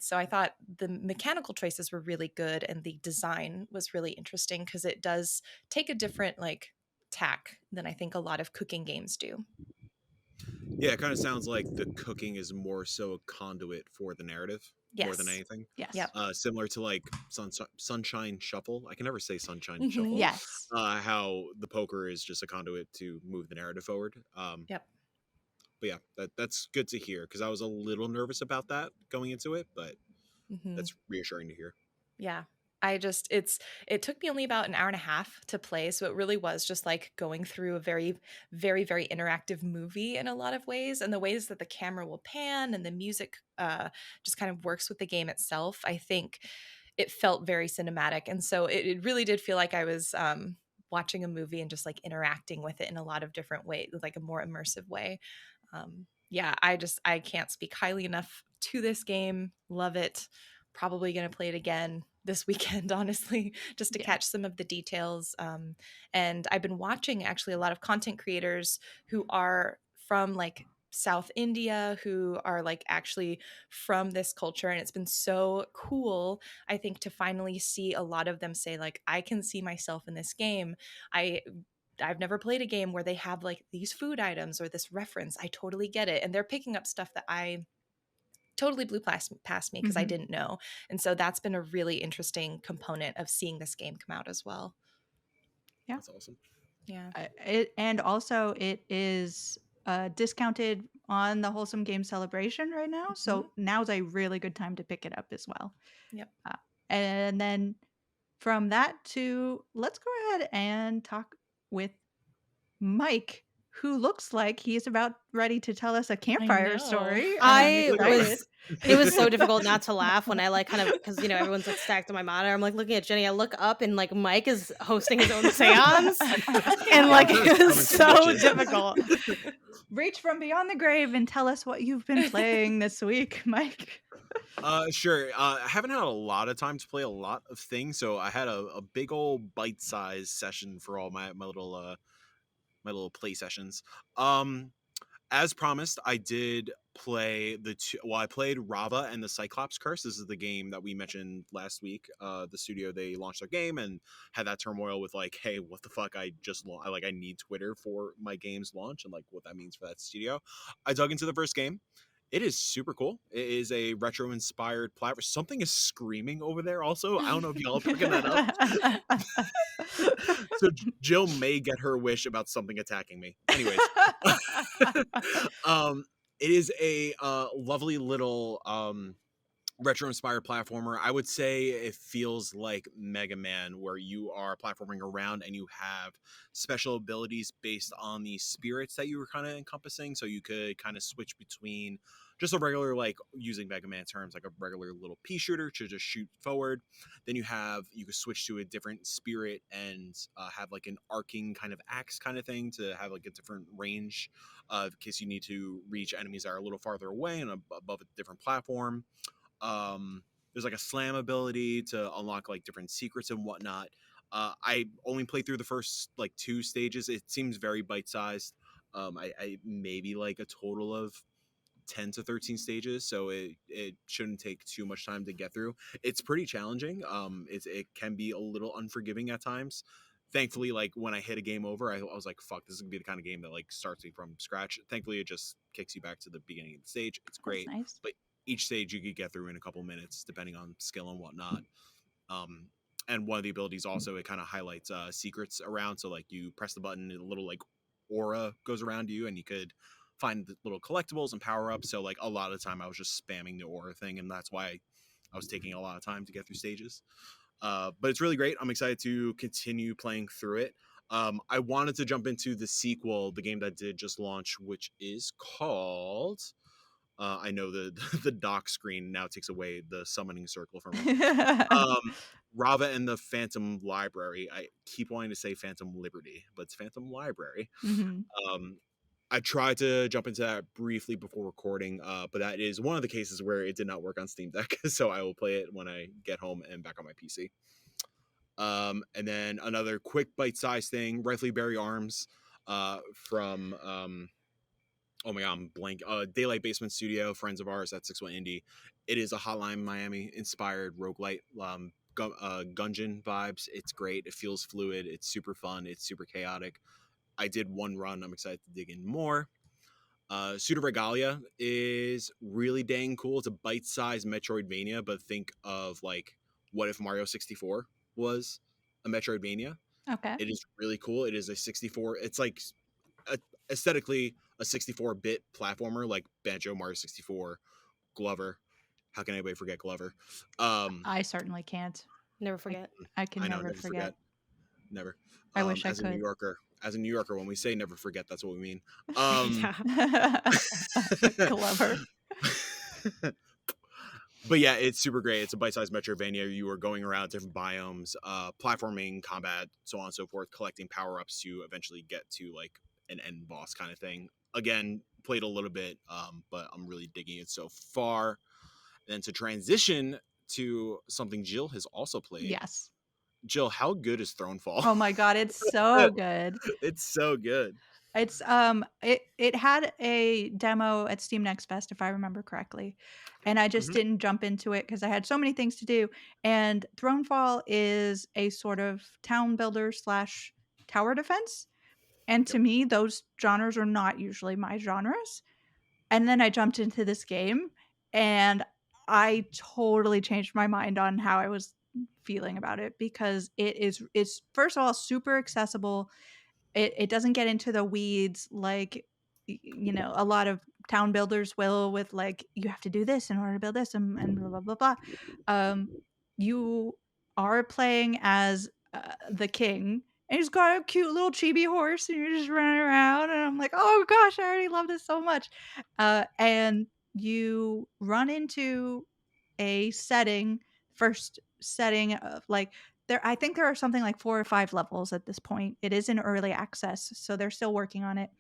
D: So I thought the mechanical choices were really good and the design was really interesting, because it does take a different like tack than I think a lot of cooking games do.
A: Yeah, it kind of sounds like the cooking is more so a conduit for the narrative more than
D: Yes.
A: anything.
B: Yes.
D: Yep.
A: Similar to like Sunshine Shuffle. I can never say Sunshine
D: Mhm.
A: Shuffle.
B: Yes.
A: How the poker is just a conduit to move the narrative forward.
D: Yep.
A: But yeah, that's good to hear, because I was a little nervous about that going into it, but
D: Mhm.
A: that's reassuring to hear.
D: Yeah. It took me only about an hour and a half to play, so it really was just like going through a very, very, very interactive movie in a lot of ways. And the ways that the camera will pan and the music just kind of works with the game itself, I think it felt very cinematic. And so it really did feel like I was watching a movie and just like interacting with it in a lot of different ways, like a more immersive way. Yeah, I can't speak highly enough to this game. Love it. Probably going to play it again this weekend, honestly, just to
B: Yeah.
D: catch some of the details. And I've been watching actually a lot of content creators who are from like South India, who are like actually from this culture. And it's been so cool, I think, to finally see a lot of them say, like, I can see myself in this game. I've never played a game where they have like these food items or this reference. I totally get it. And they're picking up stuff that I totally blew past me because I
B: Mhm.
D: didn't know. And so that's been a really interesting component of seeing this game come out as well.
B: Yeah.
A: That's awesome.
D: Yeah.
B: And also it is discounted on the Wholesome Games Celebration right now, so now's a really good time to pick it up as well.
D: Yep.
B: And then from that to let's go ahead and talk with Mike, who looks like he's about ready to tell us a campfire
D: know.
B: story. I'm
C: It
B: excited.
C: was so difficult not to laugh when I like kind of, because you know everyone's like stacked on my monitor. I'm like looking at Jenny. I look up and like Mike is hosting his own seance, and like it was so difficult.
B: Reach from beyond the grave and tell us what you've been playing this week, Mike.
A: Sure. I haven't had a lot of time to play a lot of things, so I had a big old bite-sized session for all my little play sessions. As promised, I did play I played Rava and the Cyclops Curse. This is the game that we mentioned last week. The studio, they launched their game and had that turmoil with like, hey, what the fuck? I need Twitter for my game's launch and like what that means for that studio. I dug into the first game. It is super cool. It is a retro inspired platform. Something is screaming over there also. I don't know if y'all are picking that up. So Jill may get her wish about something attacking me. Anyways, it is a lovely little retro inspired platformer. I would say it feels like Mega Man, where you are platforming around and you have special abilities based on the spirits that you were kind of encompassing. So you could kind of switch between just a regular, like using Mega Man terms, like a regular little pea shooter to just shoot forward. Then you could switch to a different spirit and have like an arcing kind of axe kind of thing to have like a different range in case you need to reach enemies that are a little farther away and above a different platform. There's like a slam ability to unlock like different secrets and whatnot. I only played through the first like 2 stages. It seems very bite-sized. I maybe like a total of 10 to 13 stages, so it shouldn't take too much time to get through. It's pretty challenging. It can be a little unforgiving at times. Thankfully, like when I hit a game over, I was like, fuck, this is gonna be the kind of game that like starts me from scratch. Thankfully, it just kicks you back to the beginning of the stage. It's great.
B: That's nice.
A: But each stage you could get through in a couple minutes depending on skill and whatnot. And one of the abilities also, it kind of highlights secrets around. So like you press the button and a little like aura goes around you and you could find the little collectibles and power ups. So like a lot of the time I was just spamming the aura thing, and that's why I was taking a lot of time to get through stages. But it's really great. I'm excited to continue playing through it. I wanted to jump into the sequel, the game that did just launch, which is called. I know the the dock screen now takes away the summoning circle from it. Rava and the Phantom Library. I keep wanting to say Phantom Liberty, but it's Phantom Library. Um, I tried to jump into that briefly before recording, but that is one of the cases where it did not work on Steam Deck, so I will play it when I get home and back on my PC. And then another quick bite-sized thing, Rifley Berry Arms from oh my god, I'm blank. Daylight Basement Studio, friends of ours at 61 Indie. It is a Hotline Miami inspired roguelite Gungeon vibes. It's great. It feels fluid. It's super fun. It's super chaotic. I did one run. I'm excited to dig in more. Pseudo Regalia is really dang cool. It's a bite-sized Metroidvania, but think of like what if Mario 64 was a Metroidvania.
B: Okay.
A: It is really cool. It is a 64. It's like aesthetically a 64-bit platformer like Banjo, Mario 64, Glover. How can anybody forget Glover?
B: I certainly can't.
C: Never forget.
B: I can
A: I know,
B: never forget.
A: Never.
B: I wish I
A: as
B: could.
A: A New Yorker, when we say never forget, that's what we mean.
B: Glover.
A: But yeah, it's super great. It's a bite-sized Metroidvania. You are going around different biomes, platforming, combat, so on and so forth, collecting power-ups to eventually get to like an end boss kind of thing. Again, played a little bit, but I'm really digging it so far. And then to transition to something Jill has also played.
B: Yes.
A: Jill, how good is Thronefall?
B: Oh my god, it's so good.
A: It's so good.
B: It's it had a demo at Steam Next Fest, if I remember correctly, and I just didn't jump into it because I had so many things to do. And Thronefall is a sort of town builder / tower defense, and to me, those genres are not usually my genres. And then I jumped into this game, and I totally changed my mind on how I was feeling about it because it's first of all super accessible. It doesn't get into the weeds like a lot of town builders will with like you have to do this in order to build this and blah blah blah blah. You are playing as the king, and he's got a cute little chibi horse, and you're just running around, and I'm like, oh gosh, I already love this so much. And you run into a first setting of like I think there are something like 4 or 5 levels at this point. It is in early access, so they're still working on it.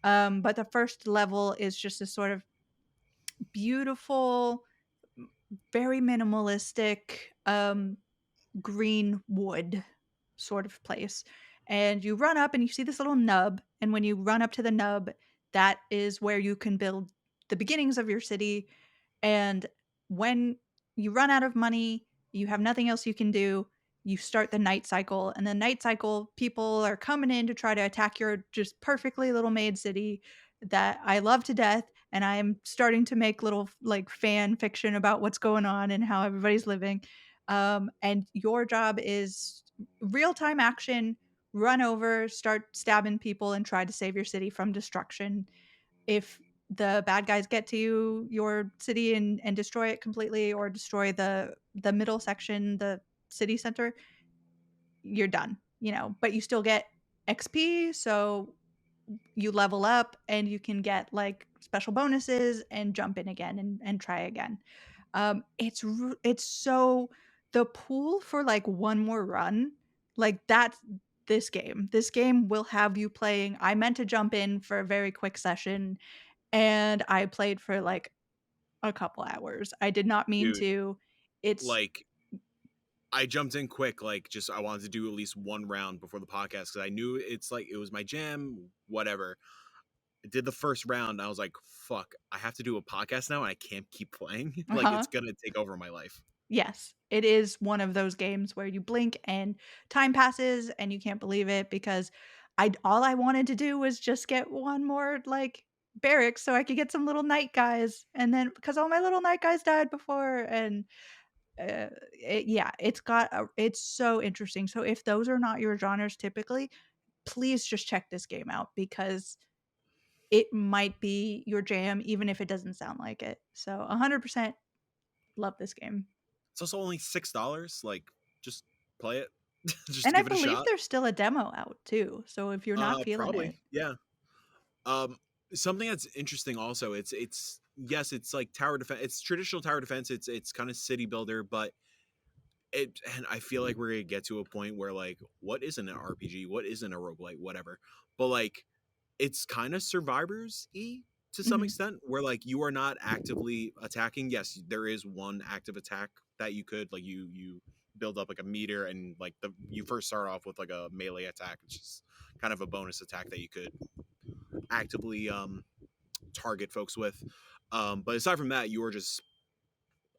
B: But the first level is just a sort of beautiful, very minimalistic green wood sort of place. And you run up and you see this little nub, and when you run up to the nub, that is where you can build the beginnings of your city. And when you run out of money, you have nothing else you can do, you start the night cycle. And the night cycle, people are coming in to try to attack your just perfectly little made city that I love to death. And I'm starting to make little like fan fiction about what's going on and how everybody's living. And your job is real-time action, run over, start stabbing people, and try to save your city from destruction. If the bad guys get to your city and destroy it completely, or destroy the middle section, the city center, you're done, but you still get XP, so you level up and you can get like special bonuses and jump in again and try again. It's so the pool for like one more run, like that's this game. This game will have you playing. I meant to jump in for a very quick session, and I played for like a couple hours. I did not mean
A: Dude,
B: to. It's
A: like I jumped in quick, like just I wanted to do at least one round before the podcast because I knew it's like it was my jam, whatever. I did the first round, and I was like, fuck, I have to do a podcast now and I can't keep playing. Like it's gonna take over my life.
B: Yes, it is one of those games where you blink and time passes and you can't believe it because all I wanted to do was just get one more like barracks so I could get some little night guys, and then because all my little night guys died before. And it's so interesting. So if those are not your genres typically, please just check this game out because it might be your jam, even if it doesn't sound like it. So 100% love this game.
A: It's also only $6. Like, just play it. Just
B: And I
A: give it a
B: believe
A: shot.
B: there's still a demo out too. So if you're not feeling
A: Probably,
B: it,
A: yeah. Something that's interesting also, it's yes, it's like tower defense. It's traditional tower defense. It's kind of city builder, but and I feel like we're gonna get to a point where like, what isn't an RPG? What isn't a roguelite? Whatever. But like, it's kind of survivors-y to some
B: Mhm.
A: extent, where like you are not actively attacking. Yes, there is one active attack that you could like you build up like a meter, and like you first start off with like a melee attack, which is kind of a bonus attack that you could actively target folks with. But aside from that, you are just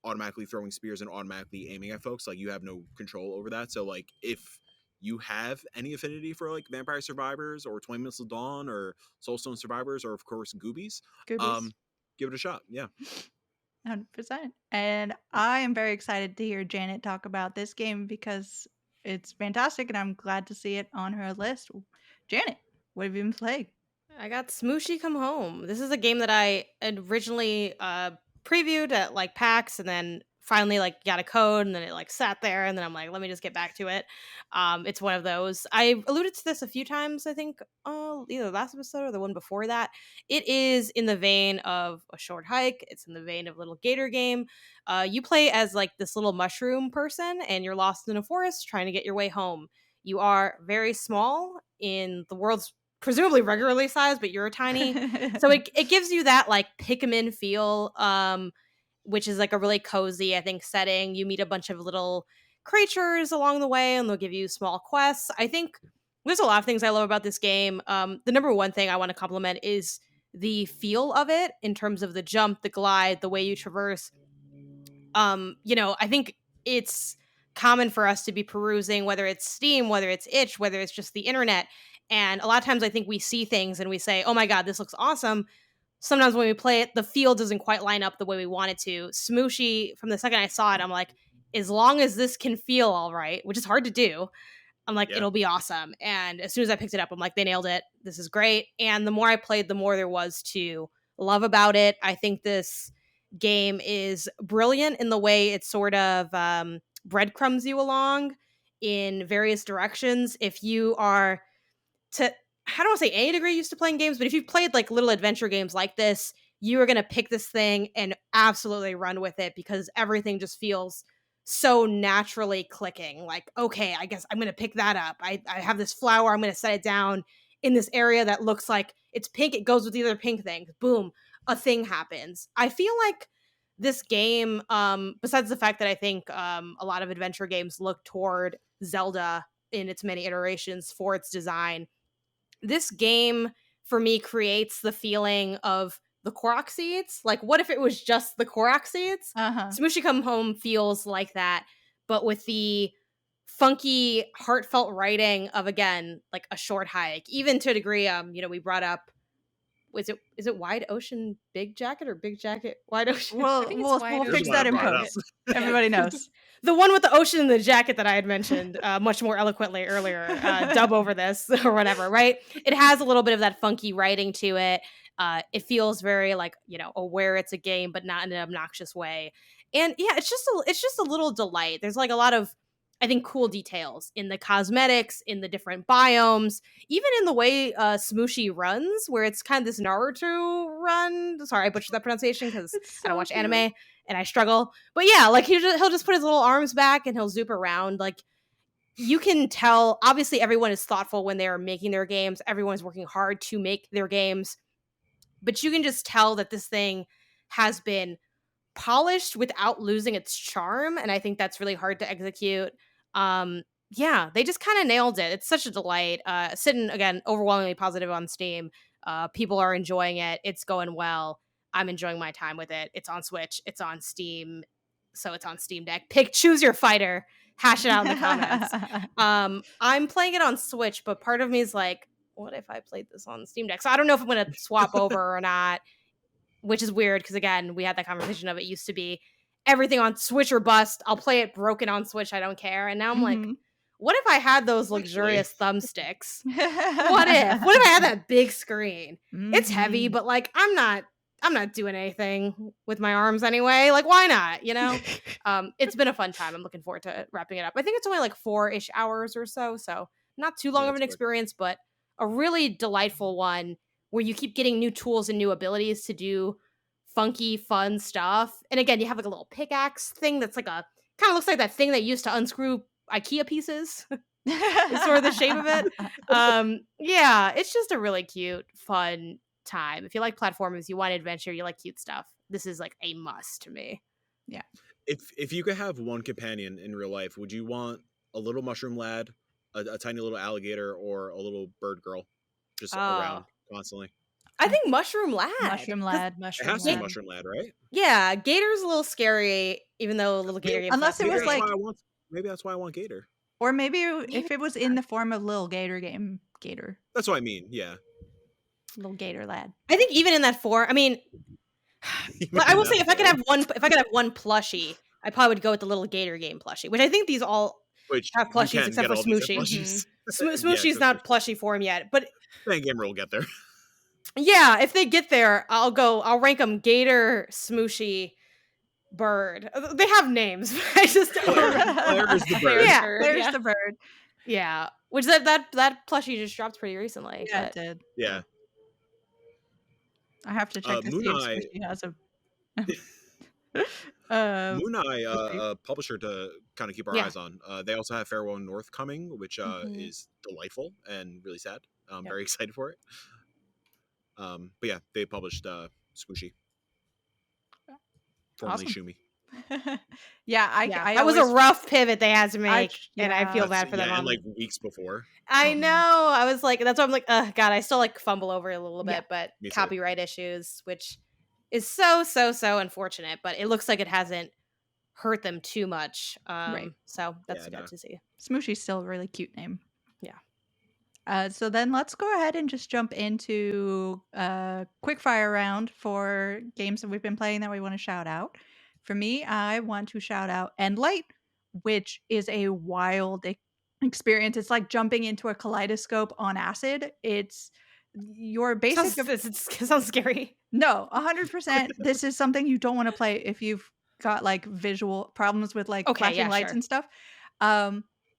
A: automatically throwing spears and automatically aiming at folks. Like, you have no control over that. So like, if you have any affinity for like Vampire Survivors or 20 Minutes of Dawn or Soulstone Survivors or of course Goobies,
B: Goobies.
A: give it a shot. Yeah.
B: 100%. And I am very excited to hear Janet talk about this game because it's fantastic and I'm glad to see it on her list. Janet, what have you been playing?
C: I got Smooshy Come Home. This is a game that I originally previewed at like PAX and then finally like got a code and then it like sat there and then I'm like, let me just get back to it. It's one of those. I alluded to this a few times, I think, either last episode or the one before that. It is in the vein of A Short Hike. It's in the vein of Little Gator Game. You play as like this little mushroom person and you're lost in a forest trying to get your way home. You are very small in the world's presumably regularly sized, but you're tiny. So it gives you that like Pikmin feel, which is like a really cozy, I think, setting. You meet a bunch of little creatures along the way and they'll give you small quests. I think there's a lot of things I love about this game. The number one thing I want to compliment is the feel of it in terms of the jump, the glide, the way you traverse. I think it's common for us to be perusing, whether it's Steam, whether it's Itch, whether it's just the internet. And a lot of times I think we see things and we say, oh my God, this looks awesome. Sometimes when we play it, the feel doesn't quite line up the way we want it to. Smooshy, from the second I saw it, I'm like, as long as this can feel all right, which is hard to do, I'm like,
A: Yeah.
C: it'll be awesome. And as soon as I picked it up, I'm like, they nailed it. This is great. And the more I played, the more there was to love about it. I think this game is brilliant in the way it sort of breadcrumbs you along in various directions. If you are to, I don't want to say any degree used to playing games, but if you've played like little adventure games like this, you are going to pick this thing and absolutely run with it because everything just feels so naturally clicking. Like, okay, I guess I'm going to pick that up. I have this flower. I'm going to set it down in this area that looks like it's pink. It goes with the other pink thing. Boom, a thing happens. I feel like this game, besides the fact that I think a lot of adventure games look toward Zelda in its many iterations for its design, this game for me creates the feeling of the Korok seeds. Like, what if it was just the Korok seeds?
B: Uh-huh.
C: Smooshy Come Home feels like that, but with the funky, heartfelt writing of, again, like A Short Hike. Even to a degree, we brought up, is it Wide Ocean Big Jacket or Big Jacket Wide Ocean?
B: We'll,
D: think it's
B: we'll,
D: Wide
B: we'll
A: Here's
B: fix
A: why I
B: that in
A: brought it
B: post.
A: up.
B: Everybody knows.
C: The one with the ocean and the jacket that I had mentioned much more eloquently earlier, dub over this or whatever, right? It has a little bit of that funky writing to it. It feels very like, aware it's a game, but not in an obnoxious way. And yeah, it's just a little delight. There's like a lot of, I think, cool details in the cosmetics, in the different biomes, even in the way Smooshy runs, where it's kind of this Naruto run. Sorry, I butchered that pronunciation because I don't watch anime and I struggle. But yeah, like he'll just put his little arms back and he'll zoop around. Like, you can tell, obviously everyone is thoughtful when they're making their games. Everyone's working hard to make their games. But you can just tell that this thing has been polished without losing its charm. And I think that's really hard to execute. Yeah, they just kind of nailed it. It's such a delight. Sitting, again, overwhelmingly positive on Steam. People are enjoying it. It's going well. I'm enjoying my time with it. It's on Switch. It's on Steam. So it's on Steam Deck. Choose your fighter. Hash it out in the comments. I'm playing it on Switch, but part of me is like, what if I played this on Steam Deck? So I don't know if I'm going to swap over or not, which is weird because, again, we had that conversation of it used to be everything on Switch or bust. I'll play it broken on Switch. I don't care. And now I'm like, what if I had those luxurious thumbsticks? What if I had that big screen? It's heavy, but like I'm not doing anything with my arms anyway. Like, why not? You know? It's been a fun time. I'm looking forward to wrapping it up. I think it's only like 4-ish hours or so. So not too long of an experience, but a really delightful one where you keep getting new tools and new abilities to do funky, fun stuff. And again, you have like a little pickaxe thing that's like a kind of looks like that thing that used to unscrew IKEA pieces. Is sort of the shape of it. Yeah, it's just a really cute, fun time. If you like platformers, you want adventure, you like cute stuff, this is like a must to me.
B: Yeah.
A: If you could have one companion in real life, would you want a little mushroom lad, a tiny little alligator, or a little bird girl just around constantly?
C: I think mushroom lad.
B: Mushroom lad.
A: It has to be mushroom lad, right?
C: Yeah, gator's a little scary, even though a little gator game.
B: Unless it was like
A: maybe that's why I want gator.
B: Or maybe if it was in the form of little gator game, gator.
A: That's what I mean. Yeah.
B: Little gator lad.
C: I think even in that form, I mean, I will say if I could have one plushie, I probably would go with the little gator game plushie, which I think these all have plushies except for Smooshy. Smooshy's not plushie form yet, but
A: Fan Gamer will get there.
C: Yeah, if they get there, I'll rank them gator, Smooshy, bird. They have names. I just don't remember.
A: There's the bird.
C: Yeah,
B: there's the bird.
C: Yeah, which that plushie just dropped pretty recently.
B: Yeah, it did.
A: Yeah.
B: I have to check to see if she has a
A: Mooneye, publisher to kind of keep our eyes on. They also have Farewell North coming, which is delightful and really sad. I'm very excited for it. But yeah, they published Swooshy. Formerly Shumi.
B: Yeah,
C: that was a rough pivot they had to make, and I feel bad for them.
A: And like weeks before.
C: I know. I was like, that's why I'm like, oh god, I still like fumble over it a little bit, but copyright issues, which is so unfortunate. But it looks like it hasn't hurt them too much. So that's good to see.
B: Smooshy's still a really cute name.
C: Yeah.
B: So then let's go ahead and just jump into a quick fire round for games that we've been playing that we want to shout out. For me, I want to shout out Endlight, which is a wild experience. It's like jumping into a kaleidoscope on acid. It's your basic...
C: It sounds scary.
B: No, 100%. This is something you don't want to play if you've got like visual problems with like flashing lights and stuff.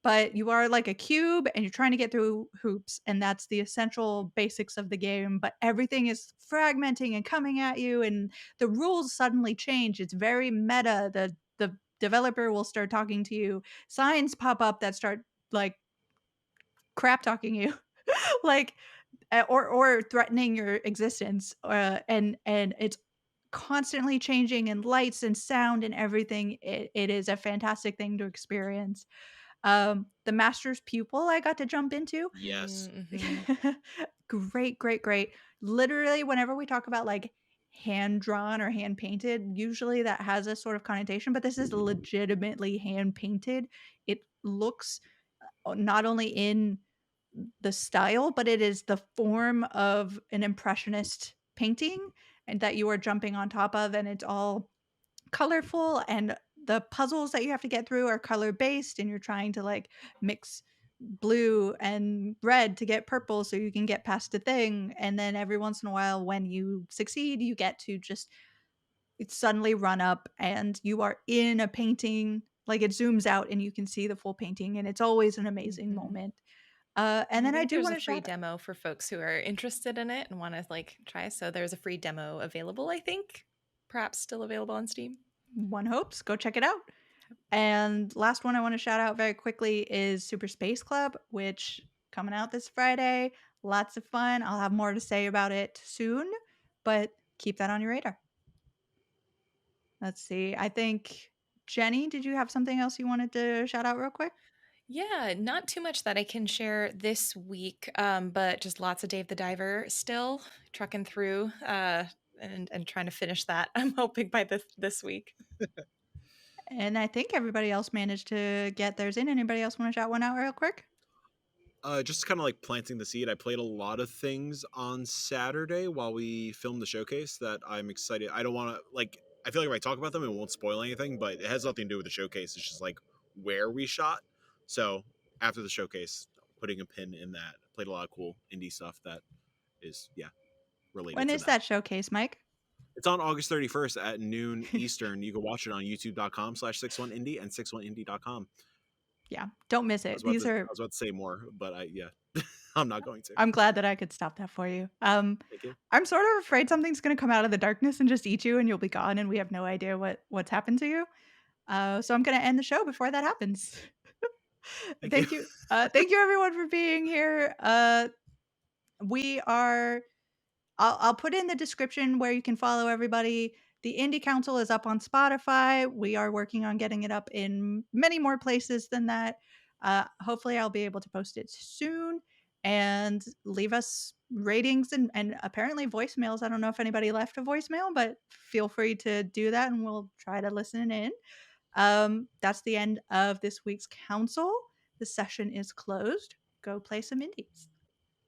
B: But you are like a cube and you're trying to get through hoops, and that's the essential basics of the game. But everything is fragmenting and coming at you, and the rules suddenly change. It's very meta. The developer will start talking to you. Signs pop up that start like crap talking you, like or threatening your existence. And it's constantly changing, and lights and sound and everything. It is a fantastic thing to experience. The Master's Pupil I got to jump into.
A: Yes.
B: Great. Literally, whenever we talk about like hand drawn or hand painted, usually that has a sort of connotation, but this is legitimately hand painted. It looks not only in the style, but it is the form of an impressionist painting, and that you are jumping on top of, and it's all colorful, and the puzzles that you have to get through are color based, and you're trying to like mix blue and red to get purple so you can get past the thing. And then every once in a while, when you succeed, you get to just suddenly run up and you are in a painting. Like it zooms out and you can see the full painting, and it's always an amazing moment. And then I do want to
D: free demo for folks who are interested in it and want to like try. So there's a free demo available, I think, perhaps still available on Steam.
B: One hopes. Go check it out. And last one I want to shout out very quickly is Super Space Club, which coming out this Friday. Lots of fun. I'll have more to say about it soon, but keep that on your radar. Let's see. I think, Jenny, did you have something else you wanted to shout out real quick?
D: Yeah, not too much that I can share this week, but just lots of Dave the Diver still trucking through and trying to finish that. I'm hoping by this week.
B: And I think everybody else managed to get theirs in. Anybody else want to shout one out real quick?
A: Just kind of like planting the seed. I played a lot of things on Saturday while we filmed the showcase that I'm excited. I don't want to I feel like if I talk about them, it won't spoil anything, but it has nothing to do with the showcase. It's just like where we shot. So after the showcase, putting a pin in that. Played a lot of cool indie stuff that is related
B: When
A: to
B: is
A: that.
B: that showcase, Mike?
A: It's on August 31st at noon Eastern. You can watch it on youtube.com/61indie and 61indie.com.
B: Yeah, don't miss it.
A: I was about to say more, but I'm not going to.
B: I'm glad that I could stop that for you.
A: Thank you.
B: I'm sort of afraid something's going to come out of the darkness and just eat you, and you'll be gone, and we have no idea what's happened to you. So I'm going to end the show before that happens. Thank you. Thank you, everyone, for being here. I'll put in the description where you can follow everybody. The Indie Council is up on Spotify. We are working on getting it up in many more places than that. Hopefully, I'll be able to post it soon. And leave us ratings and apparently voicemails. I don't know if anybody left a voicemail, but feel free to do that and we'll try to listen in. That's the end of this week's council. The session is closed. Go play some indies.